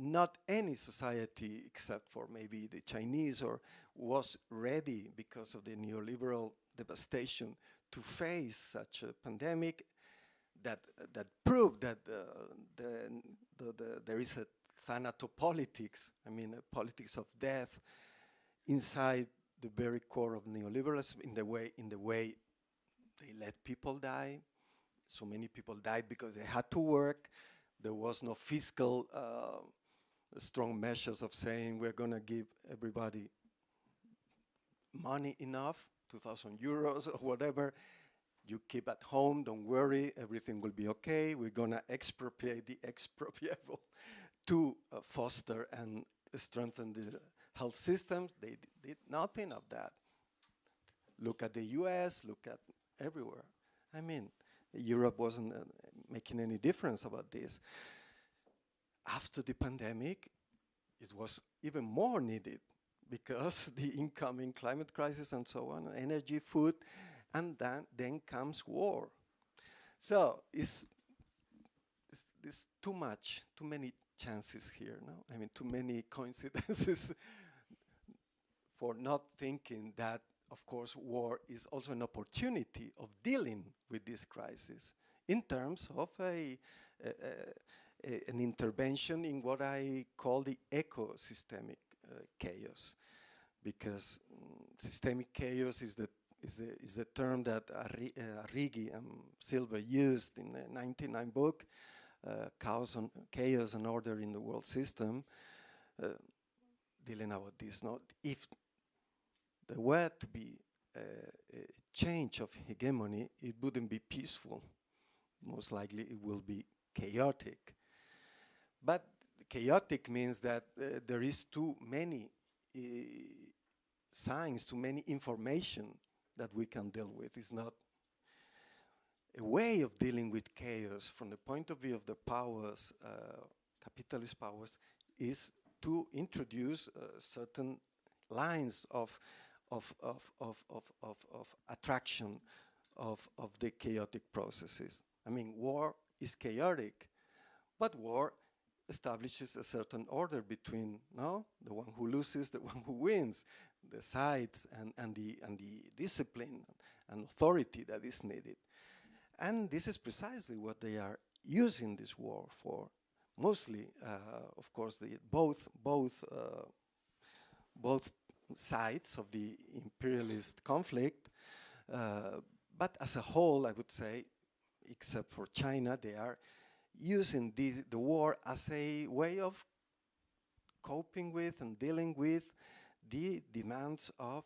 not any society, except for maybe the Chinese, was ready because of the neoliberal devastation to face such a pandemic. That proved that there is a thanatopolitics, I mean a politics of death, inside the very core of neoliberalism, in the way they let people die. So many people died because they had to work. There was no fiscal strong measures of saying we're going to give everybody money enough, 2,000 euros or whatever. You keep at home, don't worry, everything will be okay. We're going to expropriate the expropriable to foster and strengthen the health systems. They did nothing of that. Look at the US, look at everywhere. I mean, Europe wasn't making any difference about this. After the pandemic, it was even more needed, because the incoming climate crisis and so on, energy, food, and then comes war. So it's too many chances here, no? I mean, too many coincidences for not thinking that, of course, war is also an opportunity of dealing with this crisis in terms of an intervention in what I call the ecosystemic chaos, because systemic chaos is the term that Arrighi and Silva used in the 1999 book, Chaos and Order in the World System, dealing about this. Now, if there were to be a change of hegemony, it wouldn't be peaceful. Most likely it will be chaotic. But chaotic means that there is too many signs, too many information that we can deal with. It's not a way of dealing with chaos from the point of view of the powers, capitalist powers, is to introduce certain lines of of attraction of the chaotic processes. I mean, war is chaotic, but war establishes a certain order between the one who loses, the one who wins, the sides and the discipline and authority that is needed. And this is precisely what they are using this war for. Mostly, of course, both sides of the imperialist conflict, but as a whole, I would say, except for China, they are using the war as a way of coping with and dealing with the demands of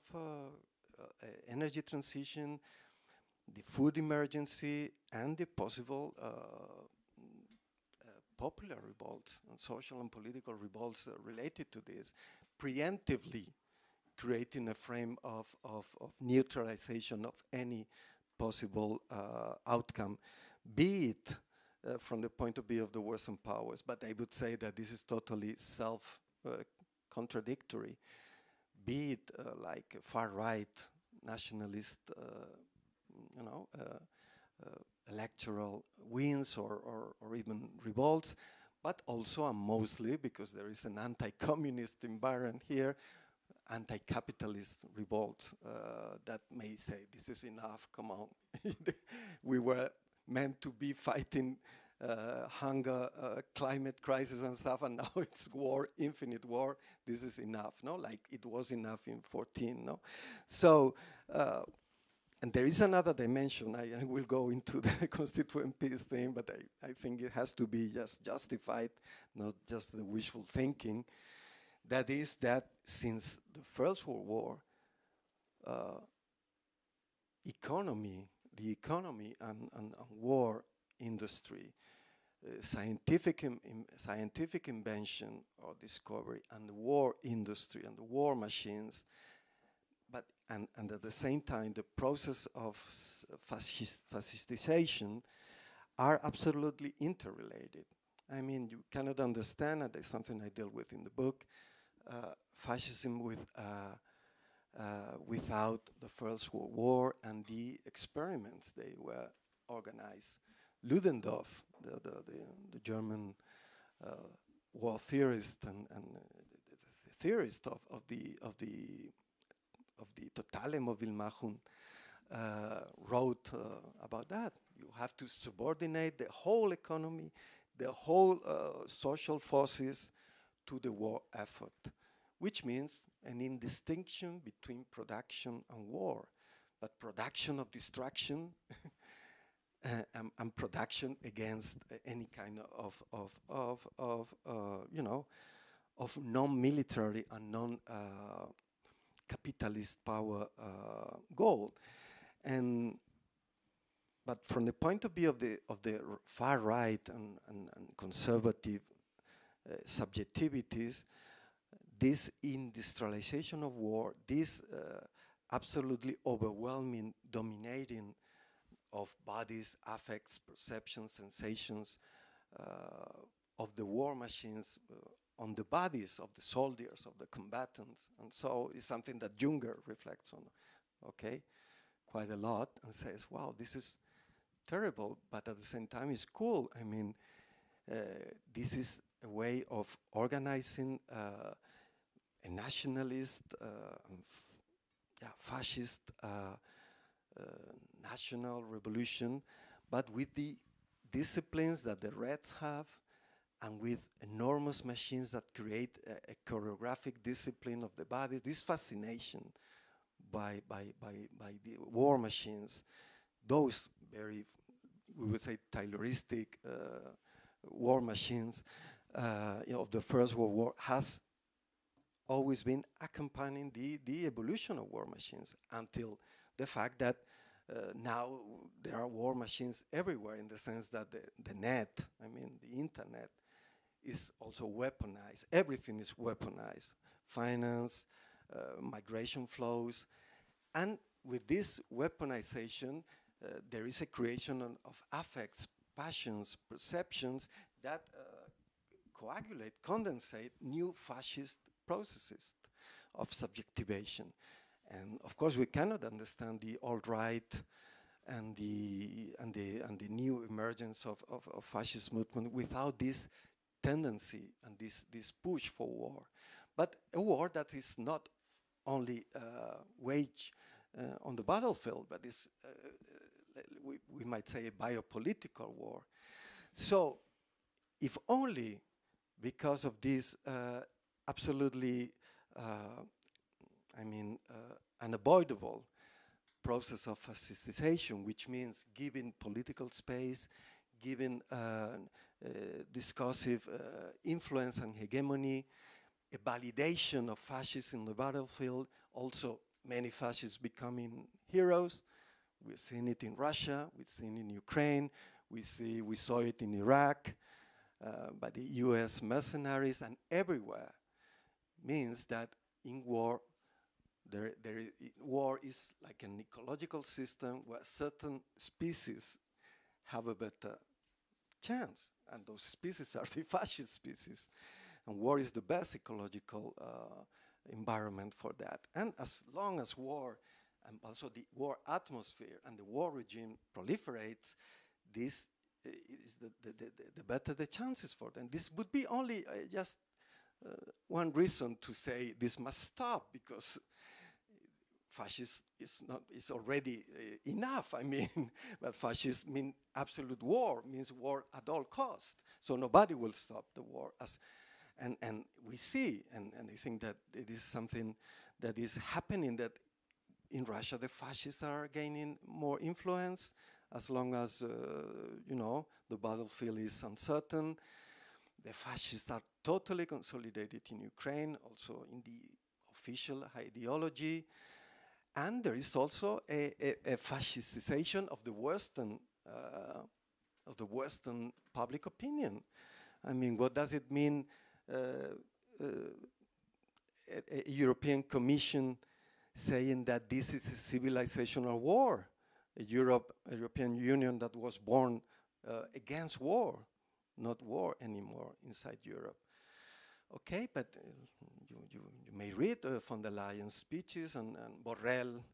energy transition, the food emergency, and the possible popular revolts and social and political revolts related to this, preemptively creating a frame of neutralization of any possible outcome, be it from the point of view of the Western powers. But I would say that this is totally self-contradictory, be it like far-right nationalist electoral wins or even revolts, but also and mostly, because there is an anti-communist environment here, anti-capitalist revolts that may say, this is enough, come on. We were meant to be fighting hunger, climate crisis and stuff, and now it's war, infinite war. This is enough, no? Like it was enough in 14, no? So, and there is another dimension. I will go into the constituent peace thing, but I think it has to be just justified, not just the wishful thinking. That is that since the First World War, the economy and war industry, scientific invention or discovery, and the war industry and the war machines, but and at the same time the process of fascistization are absolutely interrelated. I mean, you cannot understand, and there's something I deal with in the book, fascism without the First World War and the experiments they were organized. Ludendorff, the German war theorist and theorist of the totale Mobilmachung, wrote about that. You have to subordinate the whole economy, the whole social forces to the war effort, which means an indistinction between production and war, but production of destruction and production against any kind of non-military and non-capitalist power goal. But from the point of view of the far right and conservative subjectivities, this industrialization of war, this absolutely overwhelming dominating of bodies, affects, perceptions, sensations of the war machines on the bodies of the soldiers, of the combatants, and so is something that Junger reflects on, quite a lot, and says, wow, this is terrible, but at the same time it's cool. I mean, this is a way of organizing a nationalist, fascist national revolution, but with the disciplines that the Reds have, and with enormous machines that create a choreographic discipline of the body. This fascination by the war machines, those very, we would say, Tayloristic war machines of the First World War has always been accompanying the evolution of war machines, until the fact that now there are war machines everywhere, in the sense that the net, I mean the internet, is also weaponized. Everything is weaponized. Finance, migration flows, and with this weaponization, there is a creation of affects, passions, perceptions that condensate new fascist processes of subjectivation. And of course, we cannot understand the alt-right and the new emergence of fascist movement without this tendency and this push for war. But a war that is not only waged on the battlefield, but is, we might say, a biopolitical war. So, if only because of this absolutely, unavoidable process of fascistization, which means giving political space, giving discursive influence and hegemony, a validation of fascists in the battlefield, also many fascists becoming heroes. We've seen it in Russia, we've seen it in Ukraine, we saw it in Iraq by the US mercenaries, and everywhere means that in war, war is like an ecological system where certain species have a better chance, and those species are the fascist species. And war is the best ecological environment for that. And as long as war, and also the war atmosphere and the war regime proliferates, this is the better the chances for them. This would be only just one reason to say this must stop, because fascist is already enough. I mean, but fascist mean absolute war, means war at all cost. So nobody will stop the war. And we see, and I think that it is something that is happening, that in Russia the fascists are gaining more influence as long as, the battlefield is uncertain. The fascists are totally consolidated in Ukraine, also in the official ideology. And there is also a fascistization of the Western public opinion. I mean, what does it mean? A European Commission saying that this is a civilizational war, a European Union that was born against war, not war anymore inside Europe. Okay, but you may read von der Leyen's speeches and Borrell,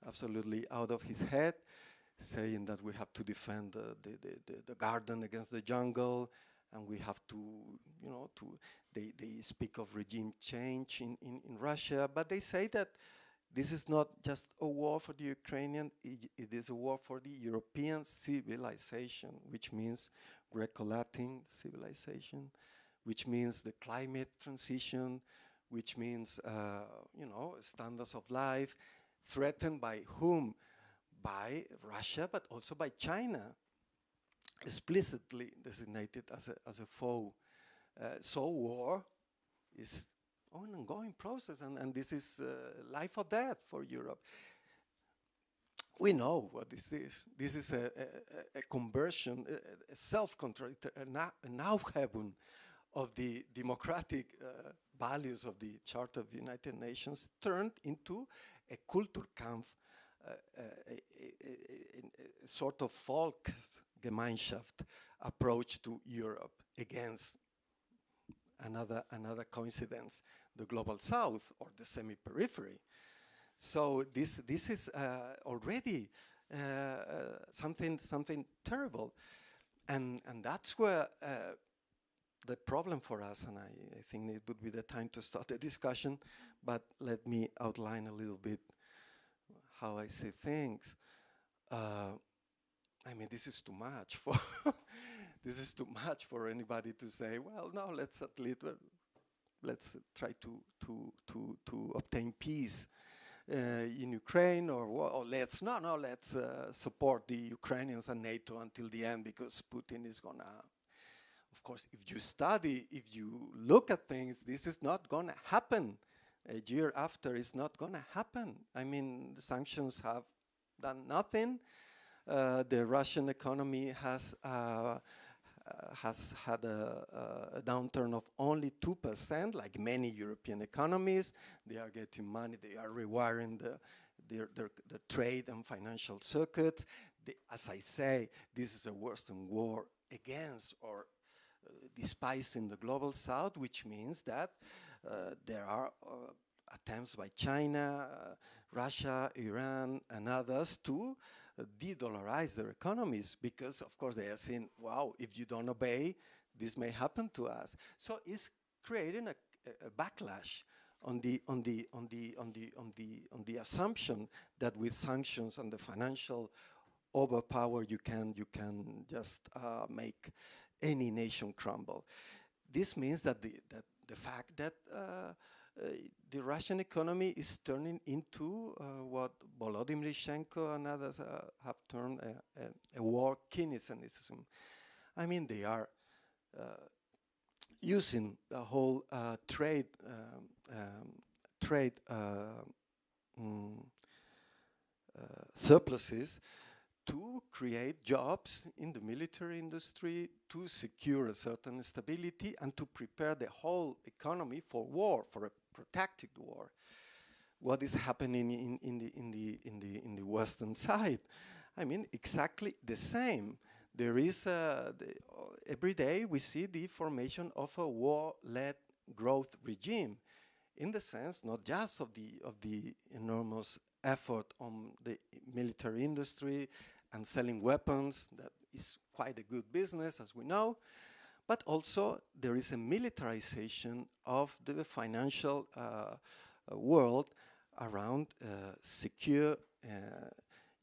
absolutely out of his head, saying that we have to defend the garden against the jungle, and we have to, they speak of regime change in Russia, but they say that this is not just a war for the Ukrainian, it is a war for the European civilization, which means Greco-Latin civilization, which means the climate transition, which means, standards of life, threatened by whom? By Russia, but also by China, explicitly designated as a foe. So war is an ongoing process, and this is life or death for Europe. We know what this is. This is a conversion, a self-contradiction, an Aufhebung of the democratic values of the Charter of the United Nations, turned into a Kulturkampf, a sort of Volksgemeinschaft approach to Europe against another coincidence, the global south or the semi-periphery. So this is already something terrible, and that's where the problem for us, and I think it would be the time to start a discussion, but let me outline a little bit how I see things. I mean, this is too much for this is too much for anybody to say, well, no, let's let's try to obtain peace in Ukraine, or let's support the Ukrainians and NATO until the end, because Putin is gonna. Of course, if you look at things, this is not gonna happen. A year after, it's not gonna happen. I mean, the sanctions have done nothing. The Russian economy has had a downturn of only 2%, like many European economies. They are getting money. They are rewiring the trade and financial circuits. As I say, this is a Western war against or despising the global south, which means that there are attempts by China, Russia, Iran, and others to de-dollarize their economies, because of course they are saying, wow, if you don't obey, this may happen to us. So it's creating a backlash on the assumption that with sanctions and the financial overpower you can just make any nation crumble. This means that the fact that the Russian economy is turning into what Volodymyr Lysenko and others have termed a war Keynesianism. I mean, they are using the whole trade surpluses to create jobs in the military industry, to secure a certain stability, and to prepare the whole economy for war, for a protracted war. What is happening in the Western side? I mean, exactly the same. There is every day we see the formation of a war-led growth regime, in the sense not just of the enormous effort on the military industry and selling weapons, that is quite a good business, as we know, but also there is a militarization of the financial world around secure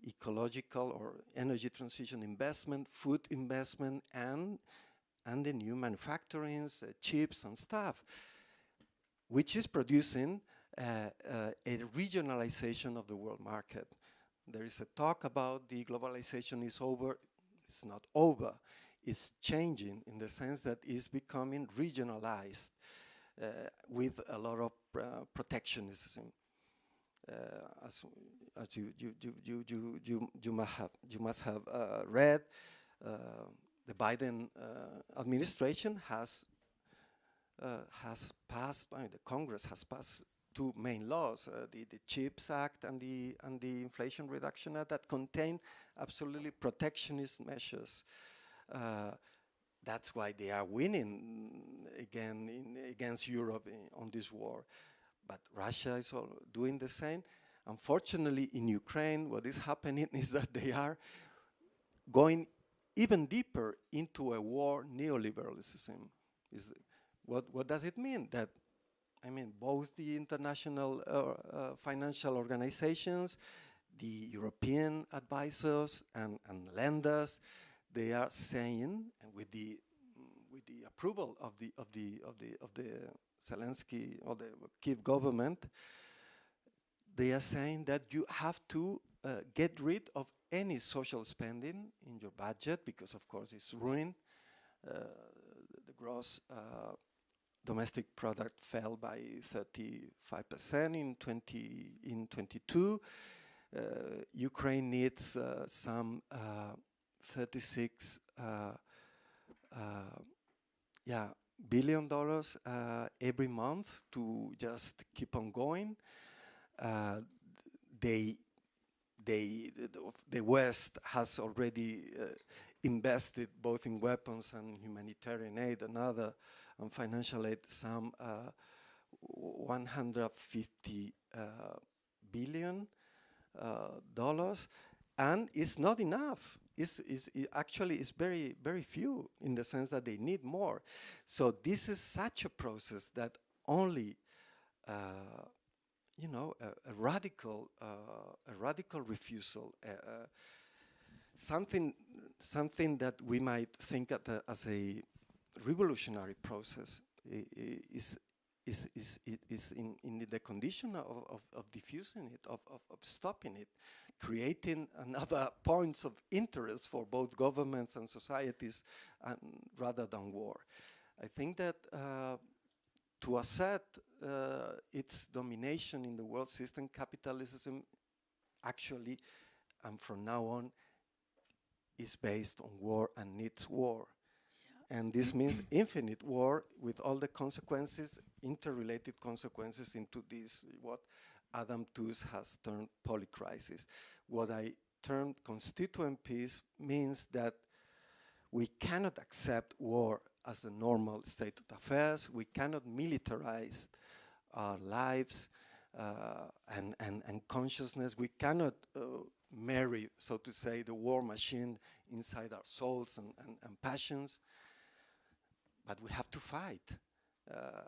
ecological or energy transition investment, food investment, and the new manufacturings, chips and stuff, which is producing a regionalization of the world market. There is a talk about the globalization is over. It's not over. It's changing in the sense that it's becoming regionalized with a lot of protectionism. As you must have read, the Biden administration has passed, the Congress has passed two main laws, the CHIPS Act and the Inflation Reduction Act, that contain absolutely protectionist measures. That's why they are winning again against Europe on this war. But Russia is doing the same. Unfortunately, in Ukraine, what is happening is that they are going even deeper into a war neoliberalism. What does it mean? That, I mean, both the international financial organizations, the European advisors and lenders, they are saying, and with the approval of the Zelensky or the Kiev government, they are saying that you have to get rid of any social spending in your budget, because of course it's ruined. The gross domestic product fell by 35% in 2022. Ukraine needs some 36 billion dollars every month to just keep on going. The West has already invested both in weapons and humanitarian aid and other financial aid some 150 billion dollars, and it's not enough. Actually it's very, very few, in the sense that they need more. So this is such a process that only a radical refusal, something that we might think as a revolutionary process is in the condition of diffusing it, of stopping it, creating another points of interest for both governments and societies, rather than war. I think that to assert its domination in the world system, capitalism actually, and from now on, is based on war and needs war. And this means infinite war with all the consequences, interrelated consequences into this, what Adam Tooze has termed polycrisis. What I termed constituent peace means that we cannot accept war as a normal state of affairs. We cannot militarize our lives. and consciousness. We cannot marry, so to say, the war machine inside our souls and passions, but we have to fight.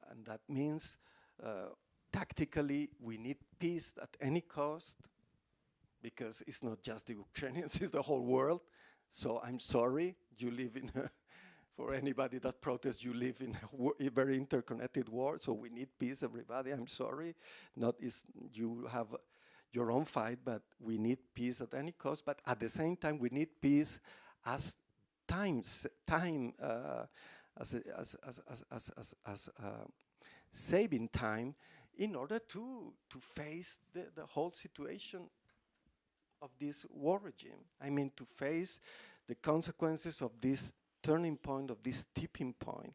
And that means tactically we need peace at any cost, because it's not just the Ukrainians, it's the whole world. So I'm sorry, you live in for anybody that protests, you live in a very interconnected world, so we need peace, everybody. I'm sorry. Not is you have your own fight, but we need peace at any cost. But at the same time, we need peace as saving time in order to face the whole situation of this war regime. I mean, to face the consequences of this turning point, of this tipping point.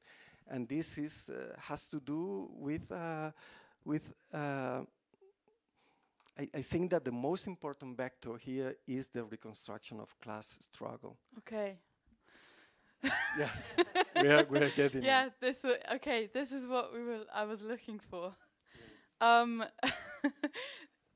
And this is has to do with I think that the most important vector here is the reconstruction of class struggle. Okay. Yes, we are getting yeah, okay, this is what I was looking for.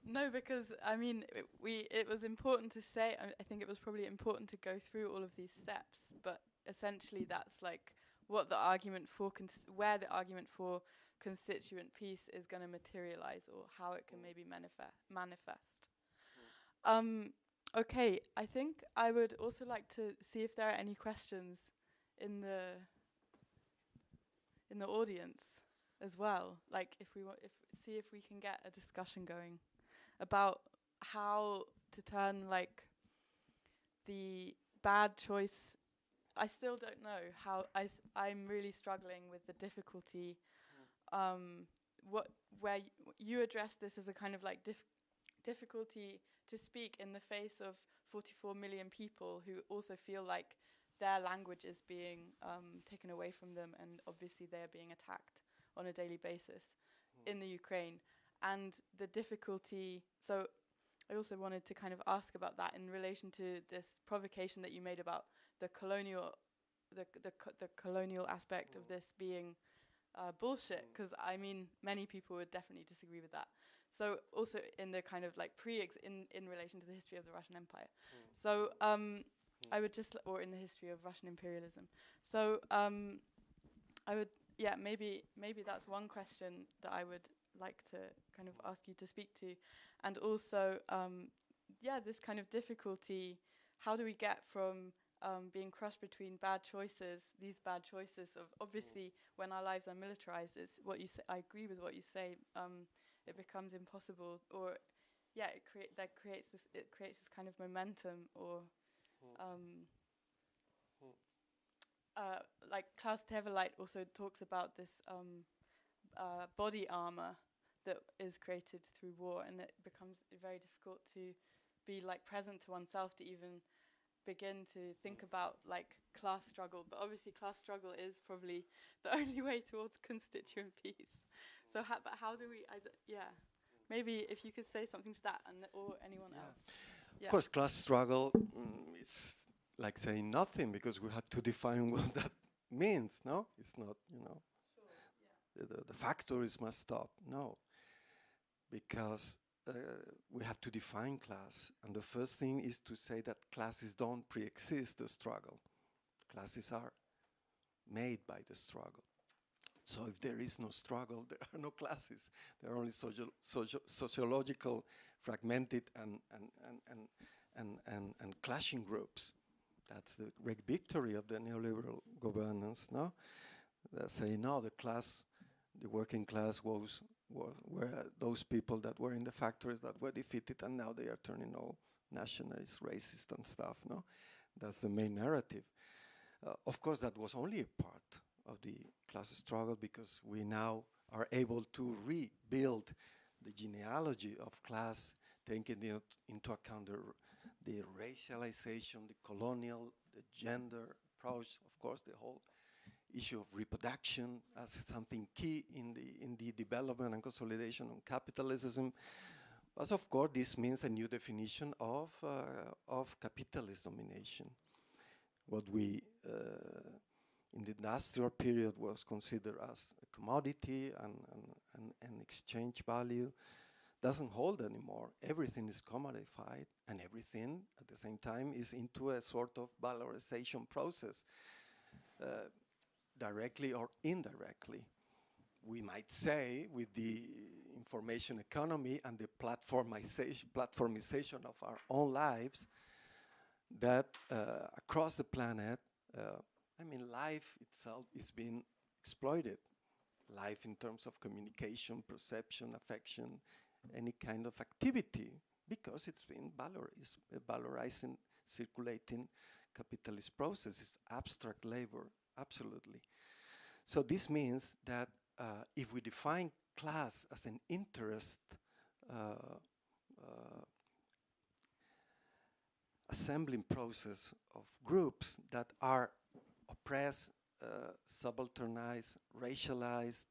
No, because I mean, it was important to say. I think it was probably important to go through all of these steps, but essentially that's like what the argument for where the argument for constituent peace is going to materialize, or how it can maybe manifest. Okay, I think I would also like to see if there are any questions in the audience as well. Like see if we can get a discussion going about how to turn like the bad choice. I still don't know how. I'm really struggling with the difficulty. Where you address this as a kind of like difficulty to speak in the face of 44 million people who also feel like their language is being taken away from them, and obviously they are being attacked on a daily basis in the Ukraine. And the difficulty, so I also wanted to kind of ask about that in relation to this provocation that you made about the colonial aspect of this being bullshit, because I mean many people would definitely disagree with that. So also in the kind of like in relation to the history of the Russian Empire. So I would just, or in the history of Russian imperialism. So I would, yeah, maybe that's one question that I would like to kind of ask you to speak to. And also, yeah, this kind of difficulty, how do we get from being crushed between these bad choices of, obviously, when our lives are militarized, is what you say, I agree with what you say, it becomes impossible, or, yeah, it creates this kind of momentum, or, like Klaus Teveleit also talks about this body armor that is created through war, and it becomes very difficult to be like present to oneself, to even begin to think about like class struggle. But obviously class struggle is probably the only way towards constituent peace. So how do we, maybe if you could say something to that, or anyone else. Of course, class struggle, it's like saying nothing, because we had to define what that means, no? It's not, the factories must stop, no. Because we have to define class. And the first thing is to say that classes don't pre-exist the struggle. Classes are made by the struggle. So if there is no struggle, there are no classes. There are only sociological, fragmented and clashing groups. That's the great victory of the neoliberal governance, no? They say, no, the working class were those people that were in the factories that were defeated, and now they are turning all nationalist, racist and stuff, no? That's the main narrative. Of course, that was only a part of the class struggle, because we now are able to rebuild the genealogy of class, taking into account the racialization, the colonial, the gender approach, of course, the whole issue of reproduction as something key in the development and consolidation of capitalism. But of course, this means a new definition of capitalist domination. What we in the industrial period was considered as a commodity and an exchange value, doesn't hold anymore. Everything is commodified, and everything at the same time is into a sort of valorization process, directly or indirectly. We might say with the information economy and the platformization of our own lives that across the planet, I mean, life itself is being exploited. Life in terms of communication, perception, affection, any kind of activity, because it's been valorizing, circulating capitalist process. It's abstract labor, absolutely. So this means that if we define class as an interest assembling process of groups that are oppressed, subalternized, racialized,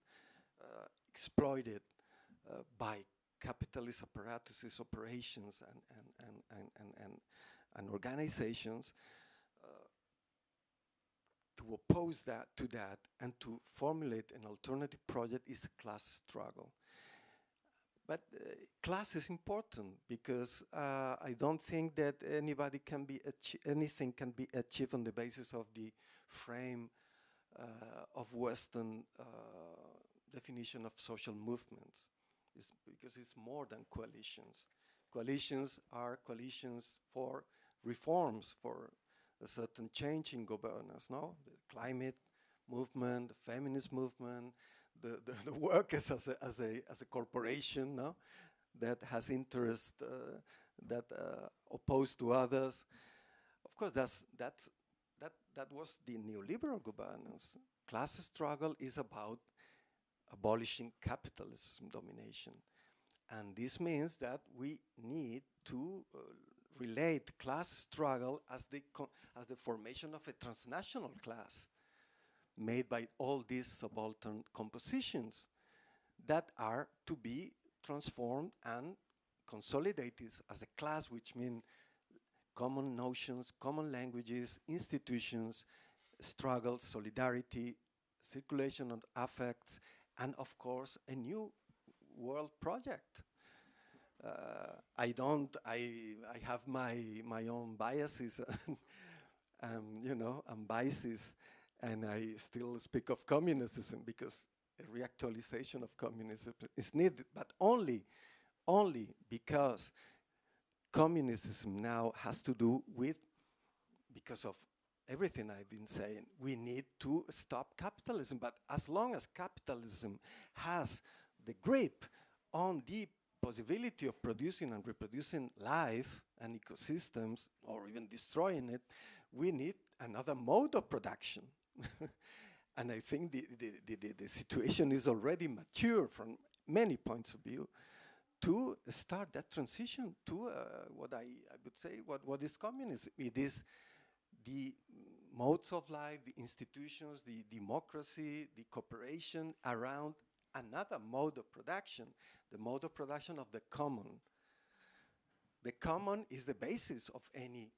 exploited by capitalist apparatuses, operations, and organizations, to oppose that to that and to formulate an alternative project is a class struggle. But class is important because I don't think that anything can be achieved on the basis of the frame of Western definition of social movements. Because it's more than coalitions. Coalitions are coalitions for reforms, for a certain change in governance, no? The climate movement, the feminist movement, the workers as a corporation, no? That has interest that opposed to others. Of course, that was the neoliberal governance. Class struggle is about abolishing capitalism domination. And this means that we need to relate class struggle as the formation of a transnational class made by all these subaltern compositions that are to be transformed and consolidated as a class, which means common notions, common languages, institutions, struggle, solidarity, circulation of affects, and of course, a new world project. I have my own biases, you know, and biases, and I still speak of communism because a reactualization of communism is needed, but only because communism now has to do with, because of everything I've been saying, we need to stop capitalism. But as long as capitalism has the grip on the possibility of producing and reproducing life and ecosystems, or even destroying it, we need another mode of production. And I think the situation is already mature from many points of view to start that transition to what I would say, what is communism? It is the modes of life, the institutions, the democracy, the cooperation around another mode of production, the mode of production of the common. The common is the basis of any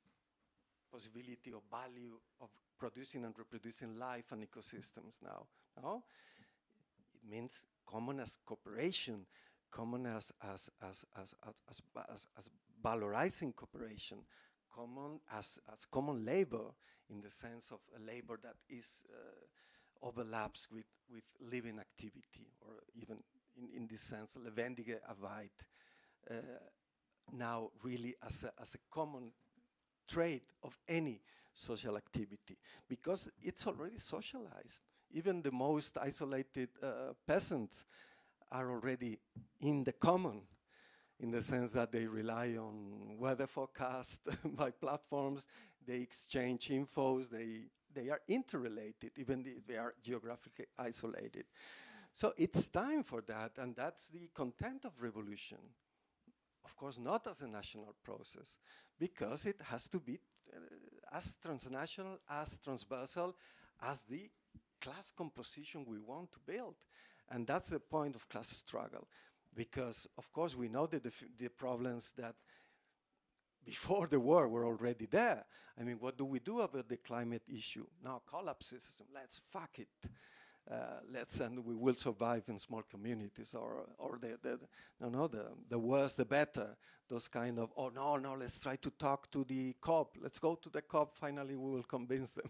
possibility of value of producing and reproducing life and ecosystems now. No? It means common as cooperation, common as valorizing cooperation, common as common labor in the sense of a labor that is overlaps with living activity, or even in this sense, lebendige Arbeit, now really as a common trait of any social activity, because it's already socialized. Even the most isolated peasants are already in the common, in the sense that they rely on weather forecast by platforms, they exchange infos, they are interrelated, even if they are geographically isolated. So it's time for that, and that's the content of revolution. Of course, not as a national process, because it has to be as transnational, as transversal, as the class composition we want to build. And that's the point of class struggle. Because, of course, we know that the problems that before the war were already there. I mean, what do we do about the climate issue? Now, collapses, let's fuck it. and we will survive in small communities, or the worse the better. Those kind of, oh no, let's try to talk to the COP. Let's go to the COP. Finally, we will convince them.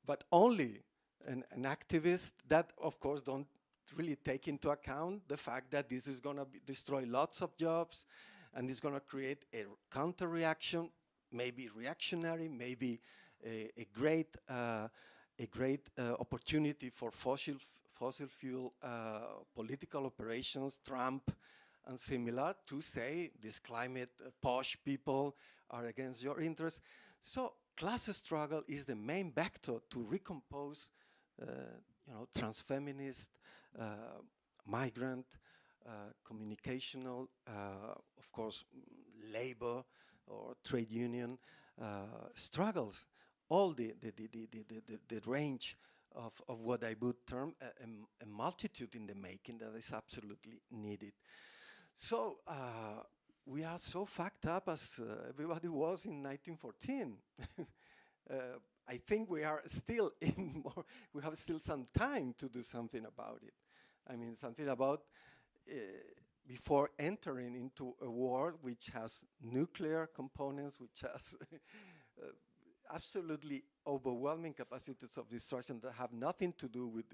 But only an activist that, of course, don't really take into account the fact that this is going to destroy lots of jobs, and it's going to create a counter-reaction, maybe reactionary, maybe a great opportunity for fossil fuel political operations, Trump and similar, to say these climate posh people are against your interests. So class struggle is the main vector to recompose, transfeminist, migrant, communicational, of course, labor or trade union struggles. All the range of what I would term a multitude in the making that is absolutely needed. So we are so fucked up as everybody was in 1914. I think we are still we have still some time to do something about it. I mean, something about before entering into a war which has nuclear components, which has absolutely overwhelming capacities of destruction that have nothing to do with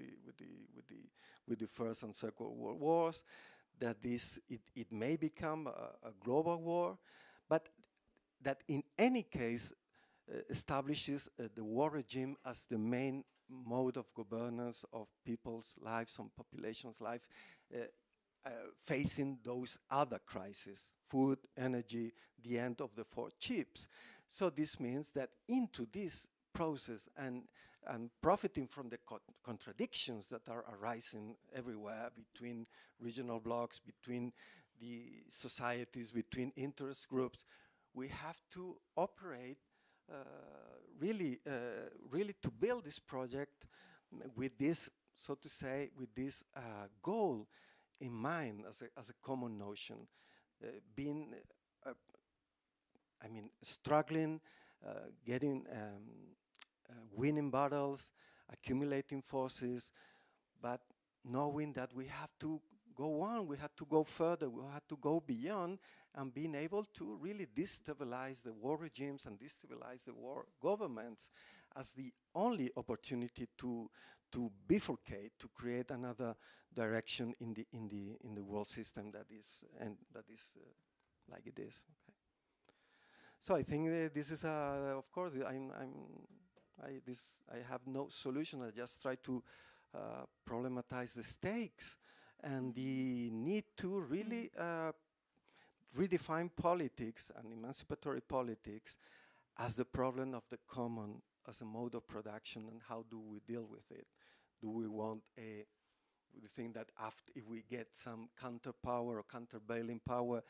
the First and Second World Wars. That it may become a global war, but that in any case establishes the war regime as the main mode of governance of people's lives and populations' life, facing those other crises: food, energy, the end of the four chips. So this means that into this process and profiting from the contradictions that are arising everywhere between regional blocks, between the societies, between interest groups, we have to operate really to build this project with this, so to say, with this goal in mind as a common notion, being struggling, getting winning battles, accumulating forces, but knowing that we have to go on, we have to go further, we have to go beyond, and being able to really destabilize the war regimes and destabilize the war governments as the only opportunity to bifurcate, to create another direction in the world system that is like it is. Okay. So I think this is of course I have no solution. I just try to problematize the stakes and the need to really redefine politics and emancipatory politics as the problem of the common, as a mode of production, and how do we deal with it? Do we want we think that after, if we get some counterpower or countervailing power,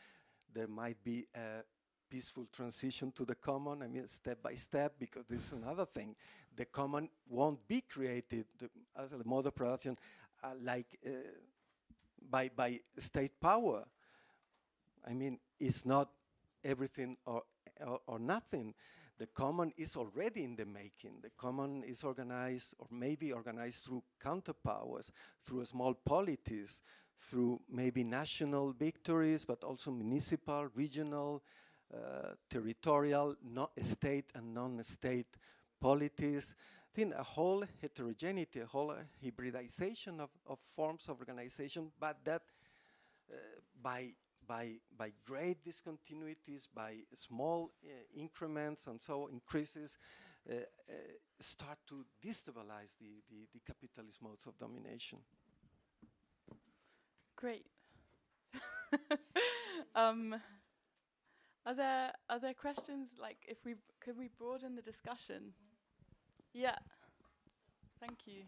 there might be a peaceful transition to the common, I mean, step by step, because this is another thing. The common won't be created as a mode of production by state power. I mean, it's not everything or nothing. The common is already in the making. The common is organized, or maybe organized through counterpowers, through small polities, through maybe national victories, but also municipal, regional, territorial, state and non-state polities. I think a whole heterogeneity, a whole hybridization of forms of organization, but that by great discontinuities, by small increments and so increases, start to destabilize the capitalist modes of domination. Great. Are there questions? Like, could we broaden the discussion? Yeah. Thank you.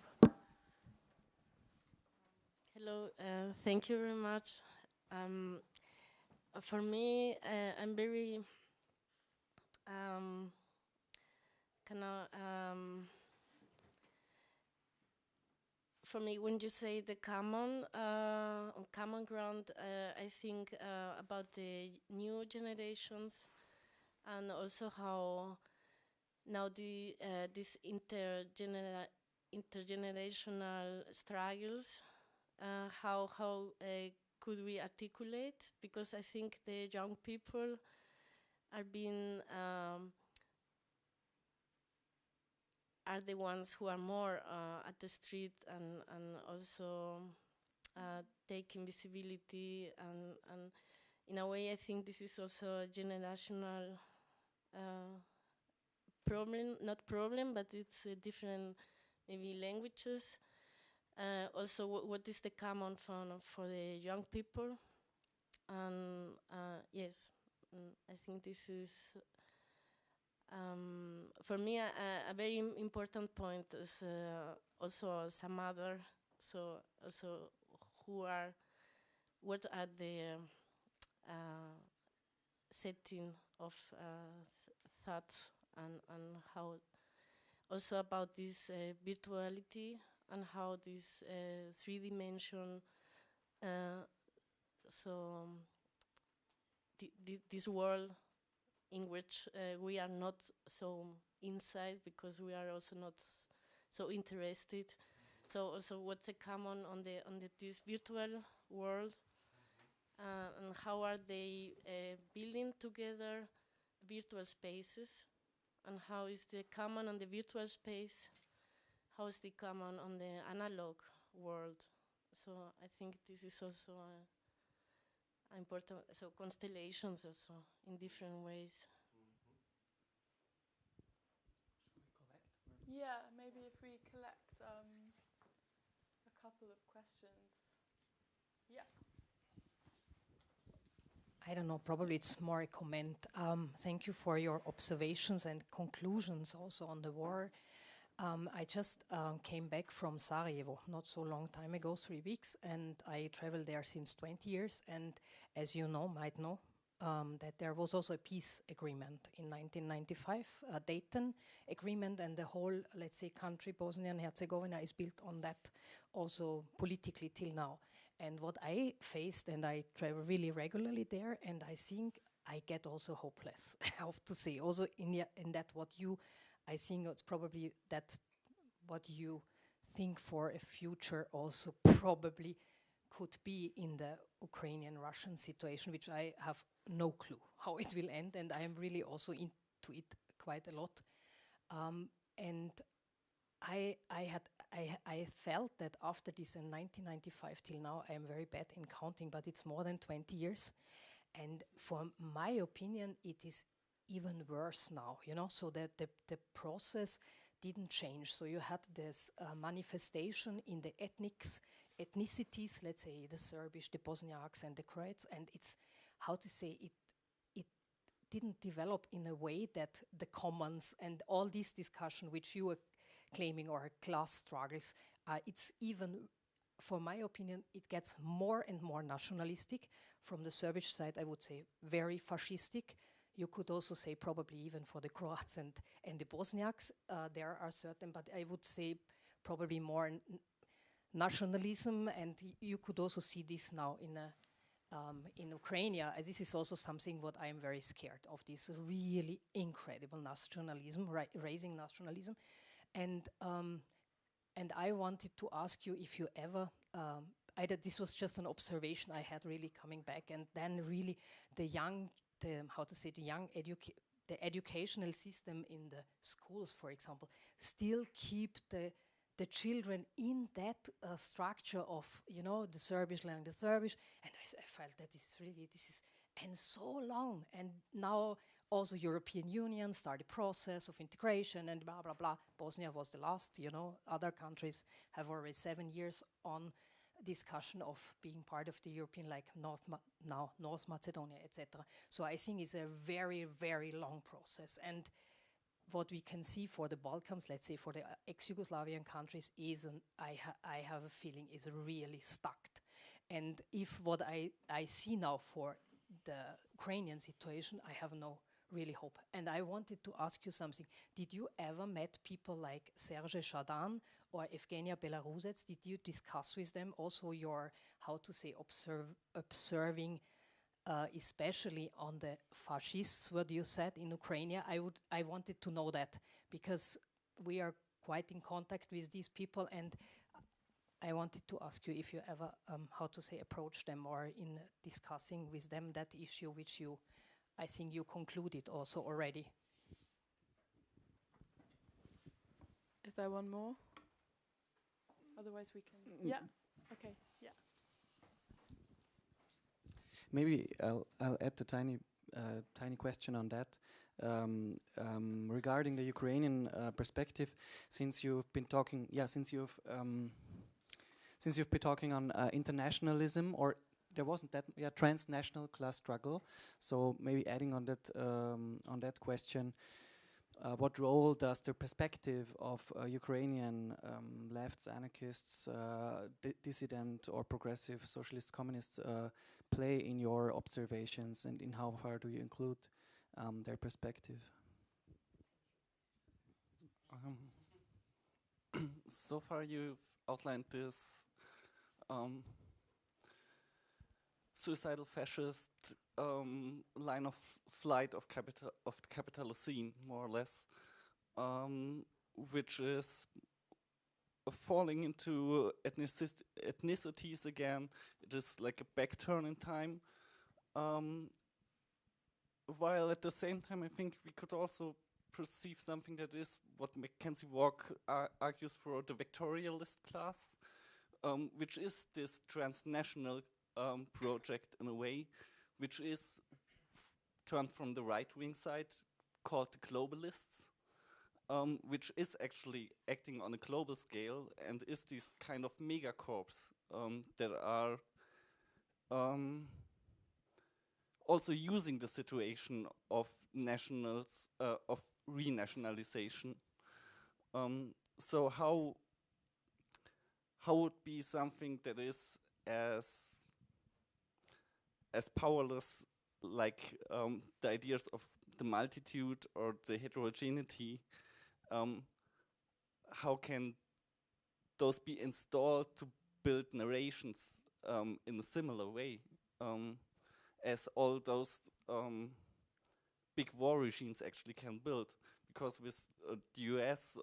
Hello. Thank you very much. For me, I'm very for me, when you say the common on common ground, I think about the new generations, and also how now this intergenerational struggles. How could we articulate? Because I think the young people are being are the ones who are more at the street and also taking visibility and in a way I think this is also a generational problem, not problem, but it's different maybe languages. Also, what is the common for the young people? And yes, I think this is for me a very important point is also as a mother. So also what are the setting of thoughts and how also about this virtuality and how this 3D so this world in which we are not so inside because we are also not so interested. So also what's the common on this virtual world and how are they building together virtual spaces and how is the common on the virtual space, how is the common on the analog world. So I think this is also important, so constellations also in different ways. Yeah, maybe if we collect a couple of questions. Yeah. I don't know, probably it's more a comment. Thank you for your observations and conclusions also on the war. I just came back from Sarajevo not so long time ago, 3 weeks, and I traveled there since 20 years. And as you know, might know, that there was also a peace agreement in 1995, a Dayton agreement, and the whole, let's say, country, Bosnia and Herzegovina, is built on that also politically till now. And what I faced, and I travel really regularly there, and I think I get also hopeless, I have to say. Also in that what you, I think it's probably that what you think for a future also probably could be in the Ukrainian-Russian situation, which I have no clue how it will end, and I am really also into it quite a lot. And I felt that after this in 1995 till now, I am very bad in counting, but it's more than 20 years. And for my opinion, it is even worse now, you know, so that the process didn't change. So you had this manifestation in the ethnicities, let's say the Serbish, the Bosniaks and the Croats, and it's, how to say, it didn't develop in a way that the commons and all this discussion which you were claiming or class struggles, it's even, for my opinion, it gets more and more nationalistic. From the Serbish side, I would say very fascistic. You could also say probably even for the Croats and the Bosniaks, there are certain, but I would say probably more nationalism, and you could also see this now in Ukraine. This is also something what I am very scared of, this really incredible nationalism, raising nationalism. And I wanted to ask you if you ever, this was just an observation I had really coming back, and then really the educational system in the schools, for example, still keep the children in that structure of, you know, the Serbish learning the Serbish, and I felt that this is, and so long, and now also European Union started a process of integration and blah, blah, blah. Bosnia was the last, you know, other countries have already 7 years on discussion of being part of the European, like North Macedonia, etc. So I think it's a very, very long process. And what we can see for the Balkans, let's say for the ex-Yugoslavian countries, is, I have a feeling, is really stuck. And if what I see now for the Ukrainian situation, I have no really hope. And I wanted to ask you something. Did you ever met people like Serge Shadan or Evgenia Belarusets? Did you discuss with them also your, how to say, observing, especially on the fascists, what you said in Ukraine? I wanted to know that, because we are quite in contact with these people, and I wanted to ask you if you ever, how to say, approach them or in discussing with them that issue which you, I think you concluded also already. Is there one more? Otherwise we can, yeah, okay, yeah. Maybe I'll add a tiny question on that. Regarding the Ukrainian perspective, since you've been talking, since you've been talking on internationalism, or there wasn't that transnational class struggle. So maybe adding on that question, what role does the perspective of Ukrainian lefts, anarchists, dissident or progressive socialist communists play in your observations, and in how far do you include their perspective? So far you've outlined this suicidal fascist line of flight of the Capitalocene, more or less, which is falling into ethnicities again. It is like a back turn in time, while at the same time I think we could also perceive something that is what Mackenzie Walk argues for, the vectorialist class, which is this transnational project in a way, which is turned from the right-wing side, called the globalists, which is actually acting on a global scale and is this kind of megacorps that are also using the situation of nationals, of renationalization. So how would be something that is as powerless like the ideas of the multitude or the heterogeneity, how can those be installed to build narrations in a similar way as all those big war regimes actually can build? Because with the US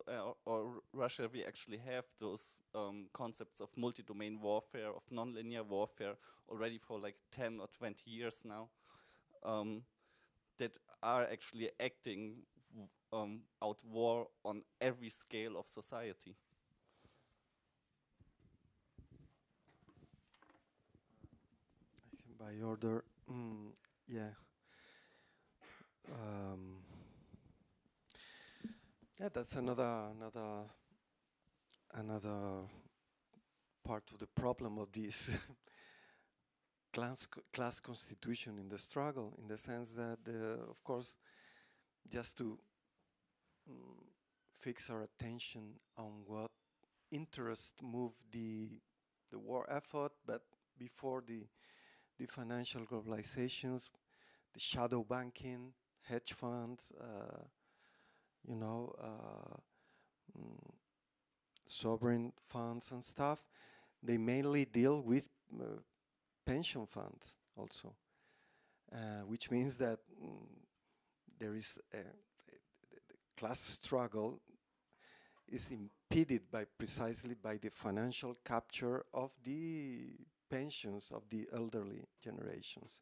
or Russia, we actually have those concepts of multi-domain warfare, of non-linear warfare already for like 10 or 20 years now, that are actually acting out war on every scale of society. By order, yeah. Yeah, that's another part of the problem of this class constitution in the struggle, in the sense that, of course, just to fix our attention on what interest moved the war effort, but before the financial globalizations, the shadow banking, hedge funds, sovereign funds and stuff, they mainly deal with pension funds also, which means that there is the class struggle is impeded precisely by the financial capture of the pensions of the elderly generations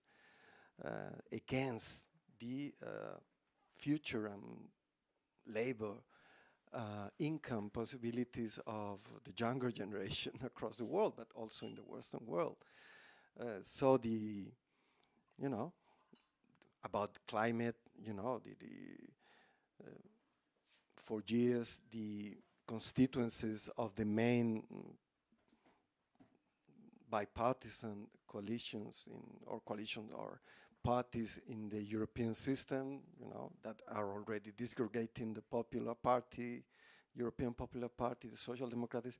against the future labor income possibilities of the younger generation across the world, but also in the Western world. So about climate, for years the constituencies of the main bipartisan coalitions or parties in the European system, that are already disgregating the Popular Party, European Popular Party, the Social Democrats,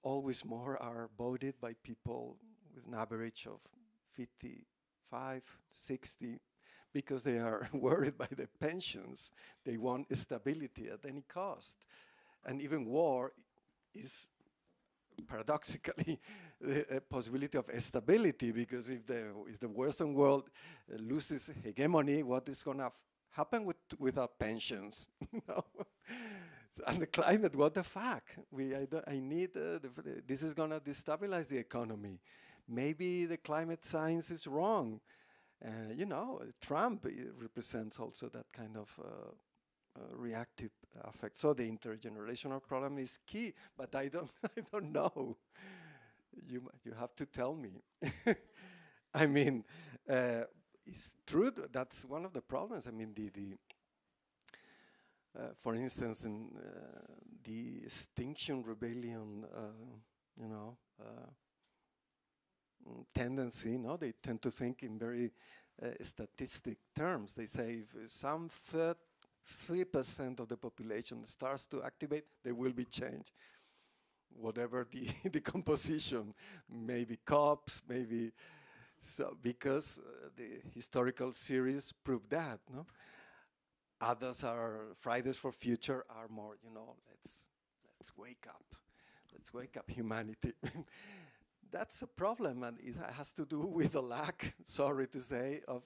always more are voted by people with an average of 55, 60, because they are worried by the pensions. They want stability at any cost. And even war is paradoxically a possibility of stability, because if the Western world loses hegemony, what is going to happen with our pensions? And the climate, what the fuck? I need, this is gonna destabilize the economy. Maybe the climate science is wrong. You know, Trump represents also that kind of reactive affect. So the intergenerational problem is key, but I don't, I don't know. You have to tell me. I mean, it's true. That's one of the problems. I mean, for instance, in the Extinction Rebellion, you know, tendency, no, they tend to think in very statistic terms. They say if some 3% of the population starts to activate, there will be change. Whatever the composition, maybe cops, maybe, so because the historical series prove that, no? Others are, Fridays for Future are more, you know, let's wake up humanity. That's a problem, and it has to do with the lack, sorry to say, of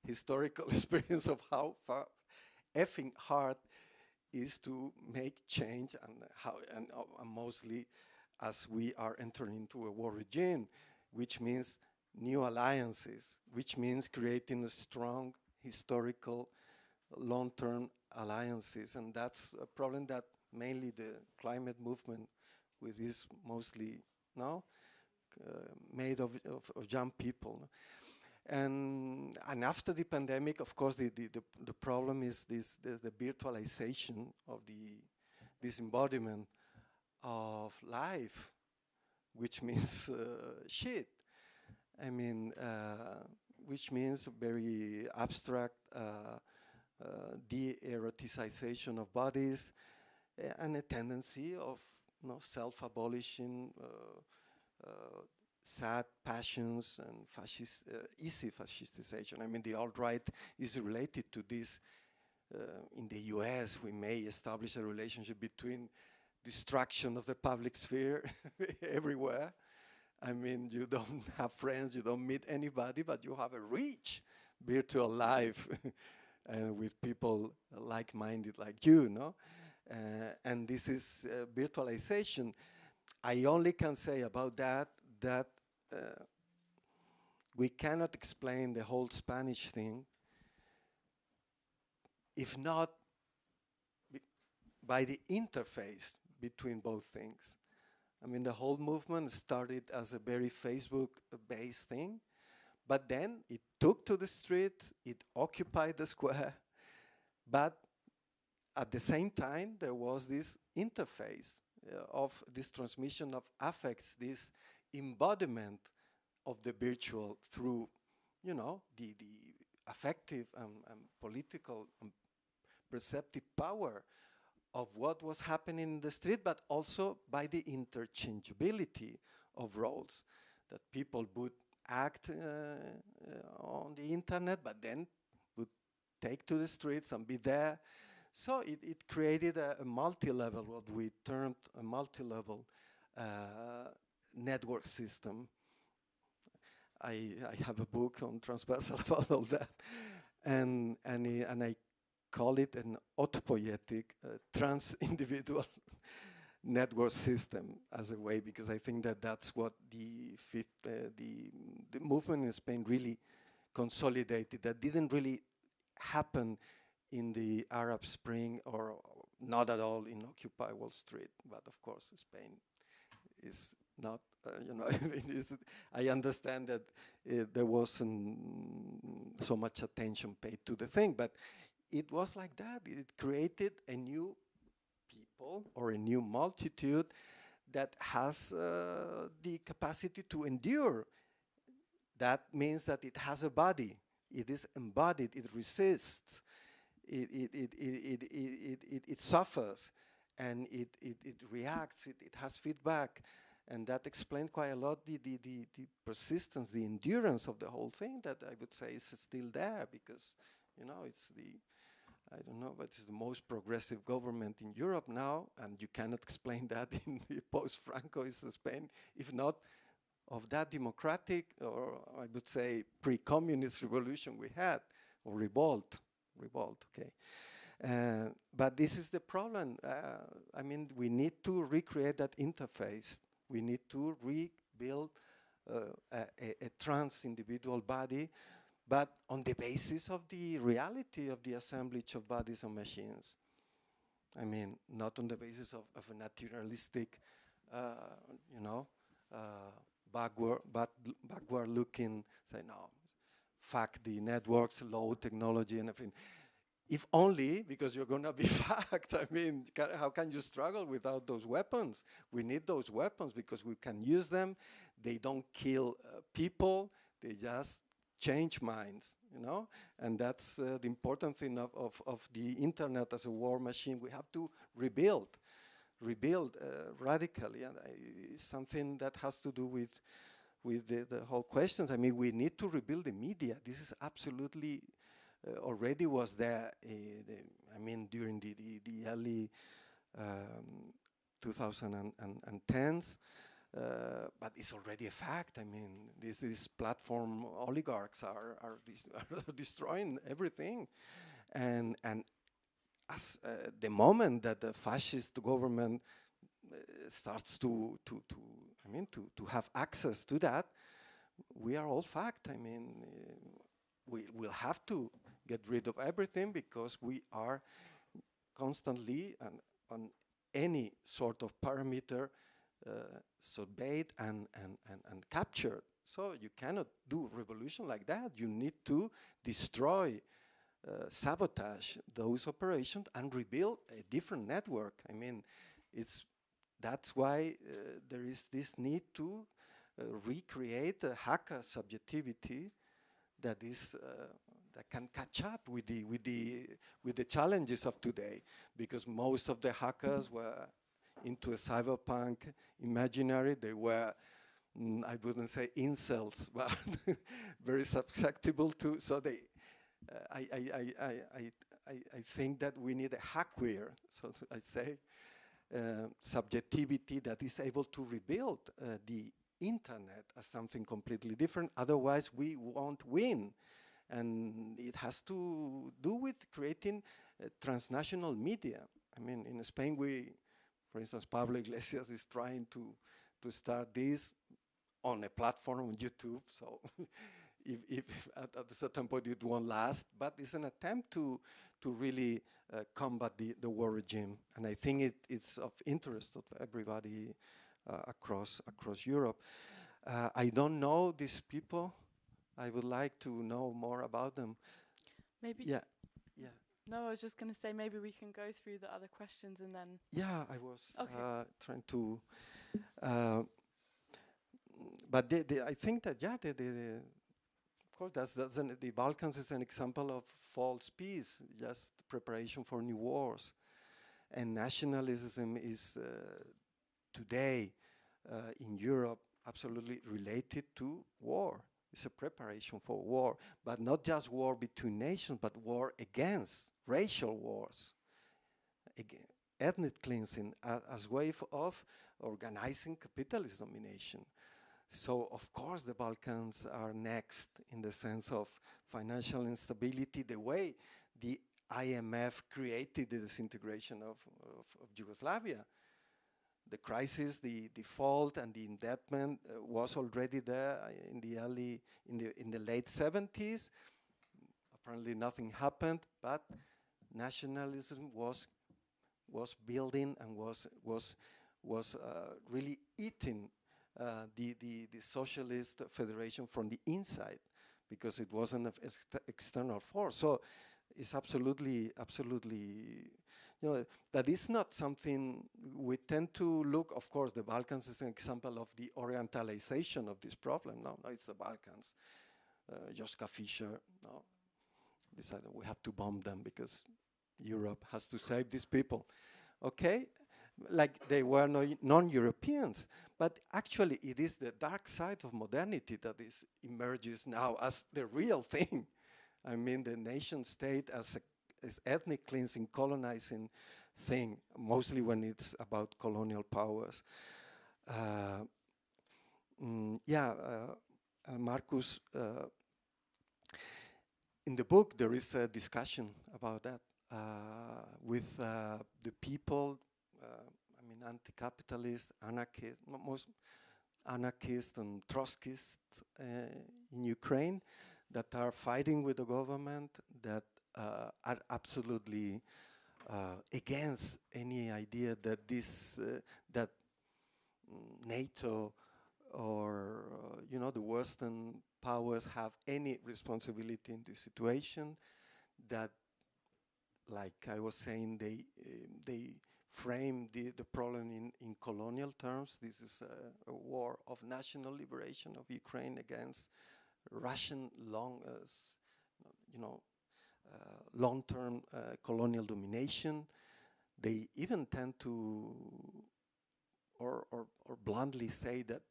historical experience of how effing hard is to make change, and how, and mostly as we are entering into a war regime, which means new alliances, which means creating a strong historical long-term alliances. And that's a problem that mainly the climate movement, with this mostly now made of young people. And after the pandemic, of course, the problem is this, the virtualization of this embodiment of life, which means shit. I mean, which means very abstract de-eroticization of bodies, and a tendency of, you know, self-abolishing sad passions and easy fascistization. I mean, the alt-right is related to this. In the US, we may establish a relationship between destruction of the public sphere everywhere. I mean, you don't have friends, you don't meet anybody, but you have a rich virtual life with people like-minded like you, no? And this is virtualization. I only can say about that we cannot explain the whole Spanish thing if not by the interface between both things. I mean, the whole movement started as a very Facebook-based thing, but then it took to the streets, it occupied the square, but at the same time, there was this interface of this transmission of affects, this embodiment of the virtual through, you know, the affective and political and perceptive power of what was happening in the street, but also by the interchangeability of roles, that people would act on the internet, but then would take to the streets and be there. So it created a multi-level, what we termed a multi-level network system. I have a book on transversal about all that, and I call it an autopoietic trans-individual network system as a way, because I think that that's what the movement in Spain really consolidated. That didn't really happen in the Arab Spring, or not at all in Occupy Wall Street. But of course, Spain is not, you know, I understand that there wasn't so much attention paid to the thing, but it was like that. It created a new people or a new multitude that has the capacity to endure. That means that it has a body. It is embodied. It resists. It suffers, and it reacts. It has feedback, and that explained quite a lot the persistence, the endurance of the whole thing. That I would say is still there, because, you know, it's the, I don't know, but it's the most progressive government in Europe now, and you cannot explain that in the post-Francoist Spain, if not of that democratic, or I would say pre-communist revolution we had, or revolt, okay. But this is the problem. I mean, we need to recreate that interface. We need to rebuild a trans individual body, but on the basis of the reality of the assemblage of bodies and machines. I mean, not on the basis of a naturalistic, you know, backward looking, say, no, fuck the networks, low technology and everything. If only because you're going to be fucked. I mean, how can you struggle without those weapons? We need those weapons because we can use them. They don't kill people. They just change minds, you know? And that's the important thing of the internet as a war machine. We have to rebuild radically. And it's something that has to do with the whole questions. I mean, we need to rebuild the media. This is absolutely already was there. I mean, during the early 2010s, but it's already a fact. I mean, these platform oligarchs are destroying everything, and as the moment that the fascist government starts to have access to that, we are all fucked. I mean, we will have to get rid of everything because we are constantly on any sort of parameter surveyed and captured. So you cannot do revolution like that. You need to destroy, sabotage those operations and rebuild a different network. I mean, that's why there is this need to recreate a hacker subjectivity that is that can catch up with the challenges of today, because most of the hackers were into a cyberpunk imaginary. They were, I wouldn't say incels, but very susceptible to. So they, I think that we need a hackware, so I say, subjectivity that is able to rebuild the internet as something completely different. Otherwise, we won't win. And it has to do with creating transnational media. I mean, in Spain, for instance, Pablo Iglesias is trying to start this on a platform on YouTube. So if at a certain point it won't last, but it's an attempt to really combat the war regime. And I think it's of interest of everybody across Europe. I don't know these people. I would like to know more about them. Maybe. Yeah. No, I was just going to say maybe we can go through the other questions and then. Yeah, I was trying to. But I think that of course the Balkans is an example of false peace, just preparation for new wars, and nationalism is today in Europe absolutely related to war. It's a preparation for war, but not just war between nations, but war against racial wars, ethnic cleansing as way of organizing capitalist domination. So, of course, the Balkans are next in the sense of financial instability, the way the IMF created the disintegration of Yugoslavia. The crisis, the default, and the indebtment was already there in the late 70s. Apparently, nothing happened, but nationalism was building and was really eating the socialist federation from the inside, because it wasn't an external force. So it's absolutely. That is not something we tend to look. Of course, the Balkans is an example of the orientalization of this problem. No, it's the Balkans. Joschka Fischer, no, decided we have to bomb them because Europe has to save these people. Okay, like they were non-Europeans, but actually it is the dark side of modernity that emerges now as the real thing. I mean, the nation state as ethnic cleansing, colonizing thing, mostly when it's about colonial powers. Marcus, in the book there is a discussion about that. with the people, I mean, anti-capitalist, anarchist, most anarchists and Trotskyists in Ukraine that are fighting with the government, that are absolutely against any idea that this that NATO or you know, the Western powers have any responsibility in this situation. That, like I was saying, they frame the problem in colonial terms. This is a war of national liberation of Ukraine against Russian long-term colonial domination. They even tend to, or bluntly say that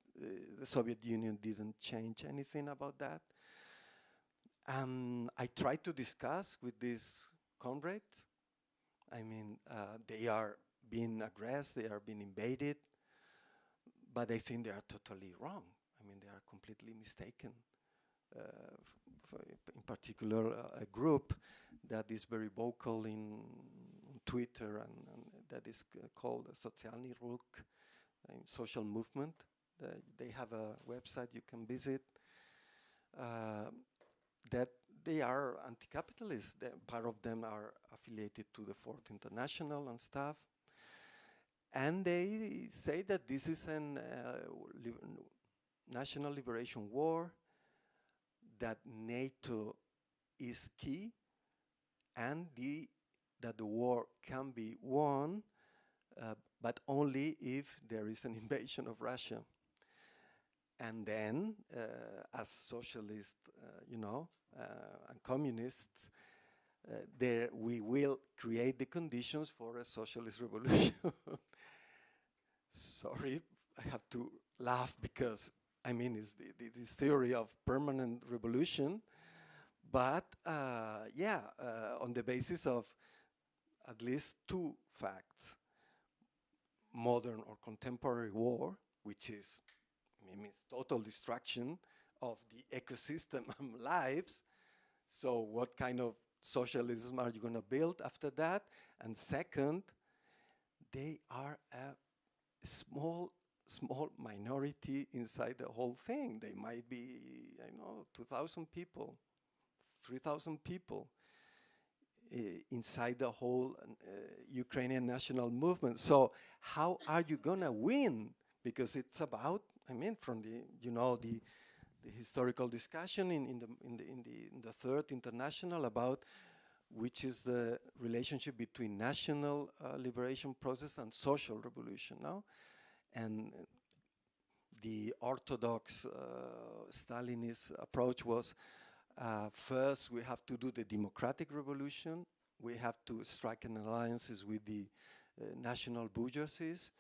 the Soviet Union didn't change anything about that. I tried to discuss with these comrades. I mean, they are being aggressed, they are being invaded, but I think they are totally wrong. I mean, they are completely mistaken. In particular, a group that is very vocal in Twitter and that is called Sozialny Ruch, social movement. They have a website you can visit. That they are anti-capitalist. Part of them are affiliated to the Fourth International and stuff. And they say that this is a national liberation war, that NATO is key, and that the war can be won, but only if there is an invasion of Russia. And then, as socialists, and communists, we will create the conditions for a socialist revolution. Sorry, I have to laugh because, I mean, it's this theory of permanent revolution, but on the basis of at least two facts. Modern or contemporary war, which is, means total destruction of the ecosystem and lives. So what kind of socialism are you going to build after that? And second, they are a small minority inside the whole thing. They might be, 2,000 people, 3,000 people inside the whole Ukrainian national movement. So how are you going to win? Because it's about, from the historical discussion in the Third International about which is the relationship between national liberation process and social revolution, no? And the orthodox Stalinist approach was first we have to do the democratic revolution, we have to strike an alliances with the national bourgeoisies,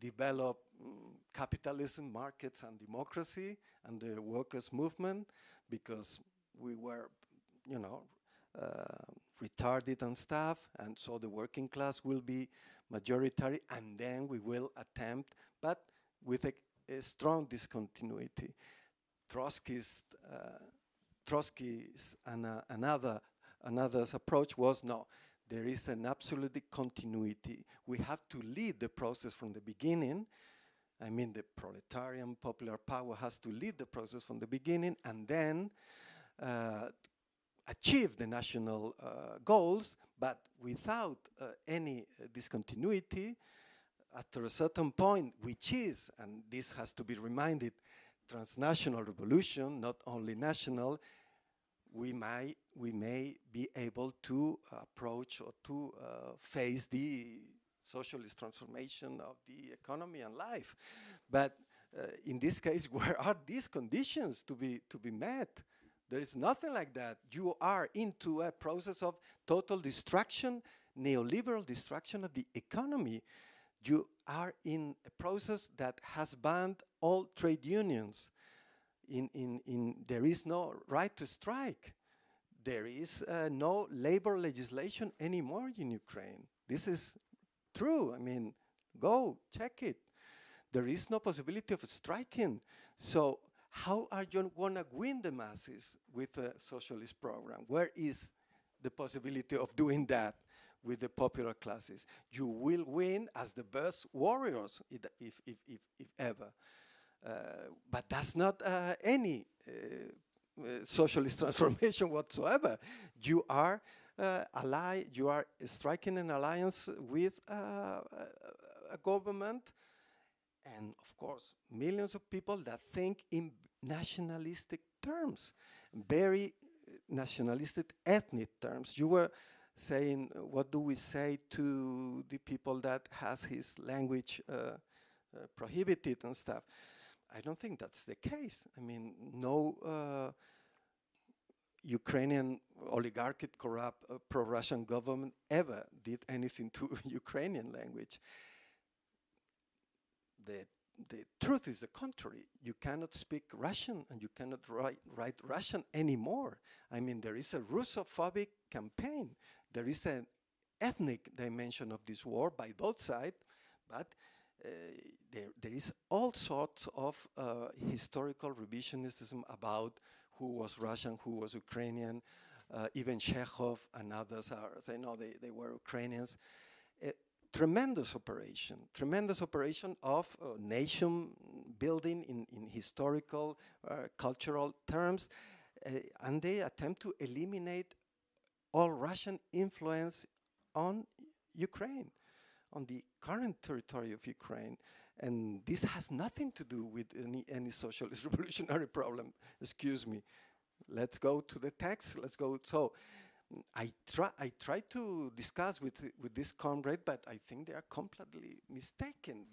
develop capitalism, markets, and democracy, and the workers' movement, because we were, retarded and stuff, and so the working class will be majority, and then we will attempt, but with a strong discontinuity. Trotsky's and another's approach was, no, there is an absolute continuity. We have to lead the process from the beginning. The proletarian popular power has to lead the process from the beginning and then achieve the national goals, but without any discontinuity. After a certain point, which is, and this has to be reminded, transnational revolution, not only national, we may be able to approach or to face the socialist transformation of the economy and life. But in this case, where are these conditions to be met? There is nothing like that. You are into a process of total destruction, neoliberal destruction of the economy. You are in a process that has banned all trade unions. There is no right to strike. There is no labor legislation anymore in Ukraine. This is true. Go check it. There is no possibility of striking. So how are you going to win the masses with a socialist program? Where is the possibility of doing that? with the popular classes. You will win as the best warriors, if ever. But that's not any socialist transformation whatsoever. You are you are striking an alliance with a government, and of course millions of people that think in nationalistic terms, very nationalistic ethnic terms. You were saying, what do we say to the people that has his language prohibited and stuff? I don't think that's the case. I mean, no Ukrainian oligarchic, corrupt, pro-Russian government ever did anything to Ukrainian language. The truth is the contrary. You cannot speak Russian and you cannot write Russian anymore. I mean, there is a Russophobic campaign. There is an ethnic dimension of this war by both sides, but there is all sorts of historical revisionism about who was Russian, who was Ukrainian. Even Chekhov and others say, no, they were Ukrainians. Tremendous operation of nation building in historical, cultural terms, and they attempt to eliminate all Russian influence on Ukraine, on the current territory of Ukraine. And this has nothing to do with any socialist revolutionary problem. Excuse me. Let's go to the text. Let's go. So I try to discuss with this comrade, but I think they are completely mistaken.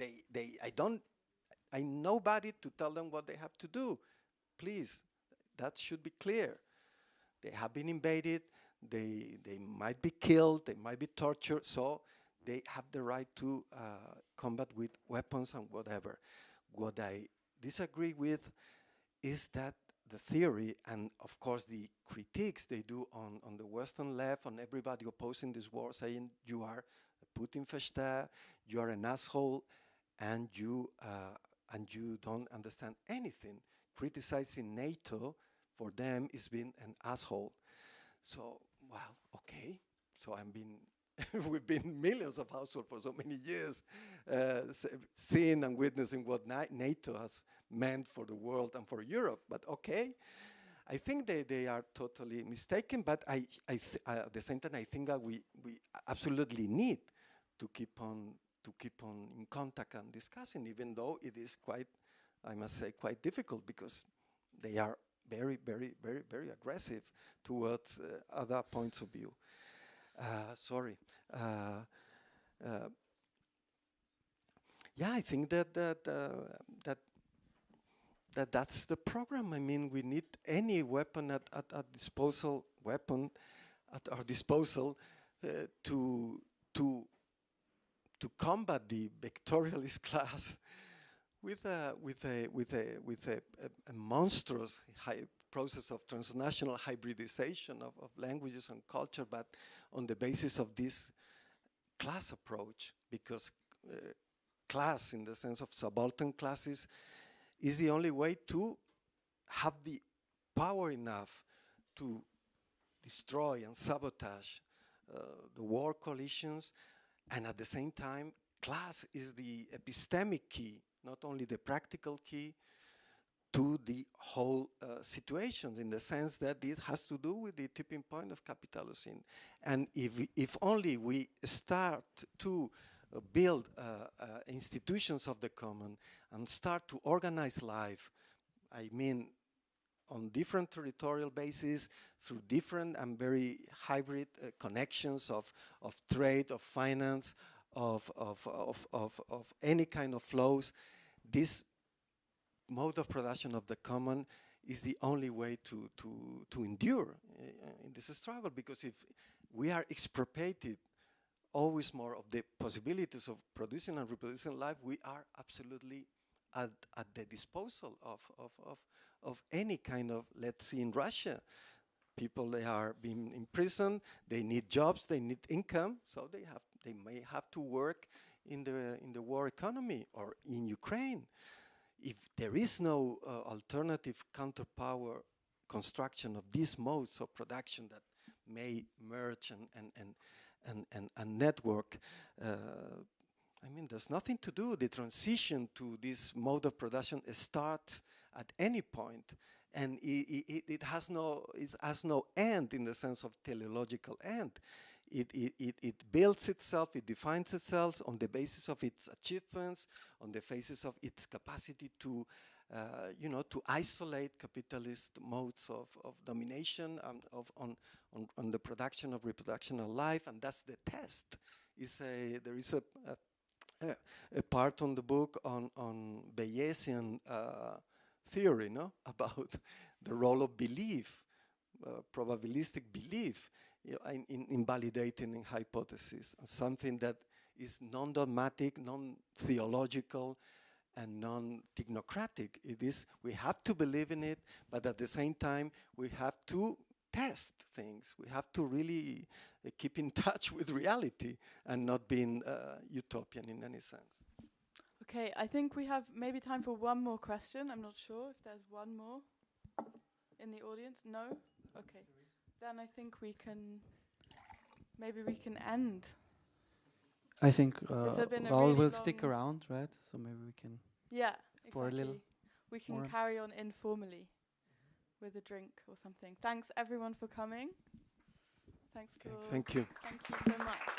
I'm nobody to tell them what they have to do. Please, that should be clear. They have been invaded. They might be killed. They might be tortured. So they have the right to combat with weapons and whatever. What I disagree with is that the theory and, of course, the critiques they do on the Western left, on everybody opposing this war, saying you are a Putin versteher, you are an asshole, and you don't understand anything. Criticizing NATO for them is being an asshole. So, well, okay. So we've been millions of households for so many years, seeing and witnessing what NATO has meant for the world and for Europe. But okay, I think they are totally mistaken. But at the same time, I think that we absolutely need to keep on in contact and discussing, even though it is quite, I must say, quite difficult, because they are very, very, very, very aggressive towards other points of view. Sorry. Yeah, I think that's the program. I mean, we need any weapon at our disposal to combat the vectorialist class with a monstrous process of transnational hybridization of languages and culture, but on the basis of this class approach, because class, in the sense of subaltern classes, is the only way to have the power enough to destroy and sabotage the war coalitions, and at the same time, class is the epistemic key, not only the practical key, to the whole situation, in the sense that it has to do with the tipping point of capitalism. And if only we start to build institutions of the common and start to organize life, I mean, on different territorial bases, through different and very hybrid connections of trade, of finance, of any kind of flows, this mode of production of the common is the only way to endure in this struggle, because if we are expropriated always more of the possibilities of producing and reproducing life, we are absolutely at the disposal of any kind of, let's see, in Russia, people, they are being imprisoned, they need jobs, they need income, so they may have to work in the war economy, or in Ukraine. If there is no alternative counterpower construction of these modes of production that may merge and network. I mean, there's nothing to do. The transition to this mode of production starts at any point, and it has no end in the sense of teleological end. It builds itself, it defines itself on the basis of its achievements, on the basis of its capacity to, to isolate capitalist modes of domination on the production of reproductional life, and that's the test. There is a part on the book on Bayesian theory, about the role of belief, probabilistic belief, in validating a hypothesis, something that is non-dogmatic, non-theological, and non-technocratic. It is, we have to believe in it, but at the same time, we have to test things. We have to really keep in touch with reality and not being utopian in any sense. Okay, I think we have maybe time for one more question. I'm not sure if there's one more in the audience. No? Okay. Then I think maybe we can end. I think It's been a Raúl really will stick around, right? So maybe we can. Yeah, exactly. For a little we can more. carry on informally with a drink or something. Thanks everyone for coming. Thanks, Claude. Thank you. Thank you so much.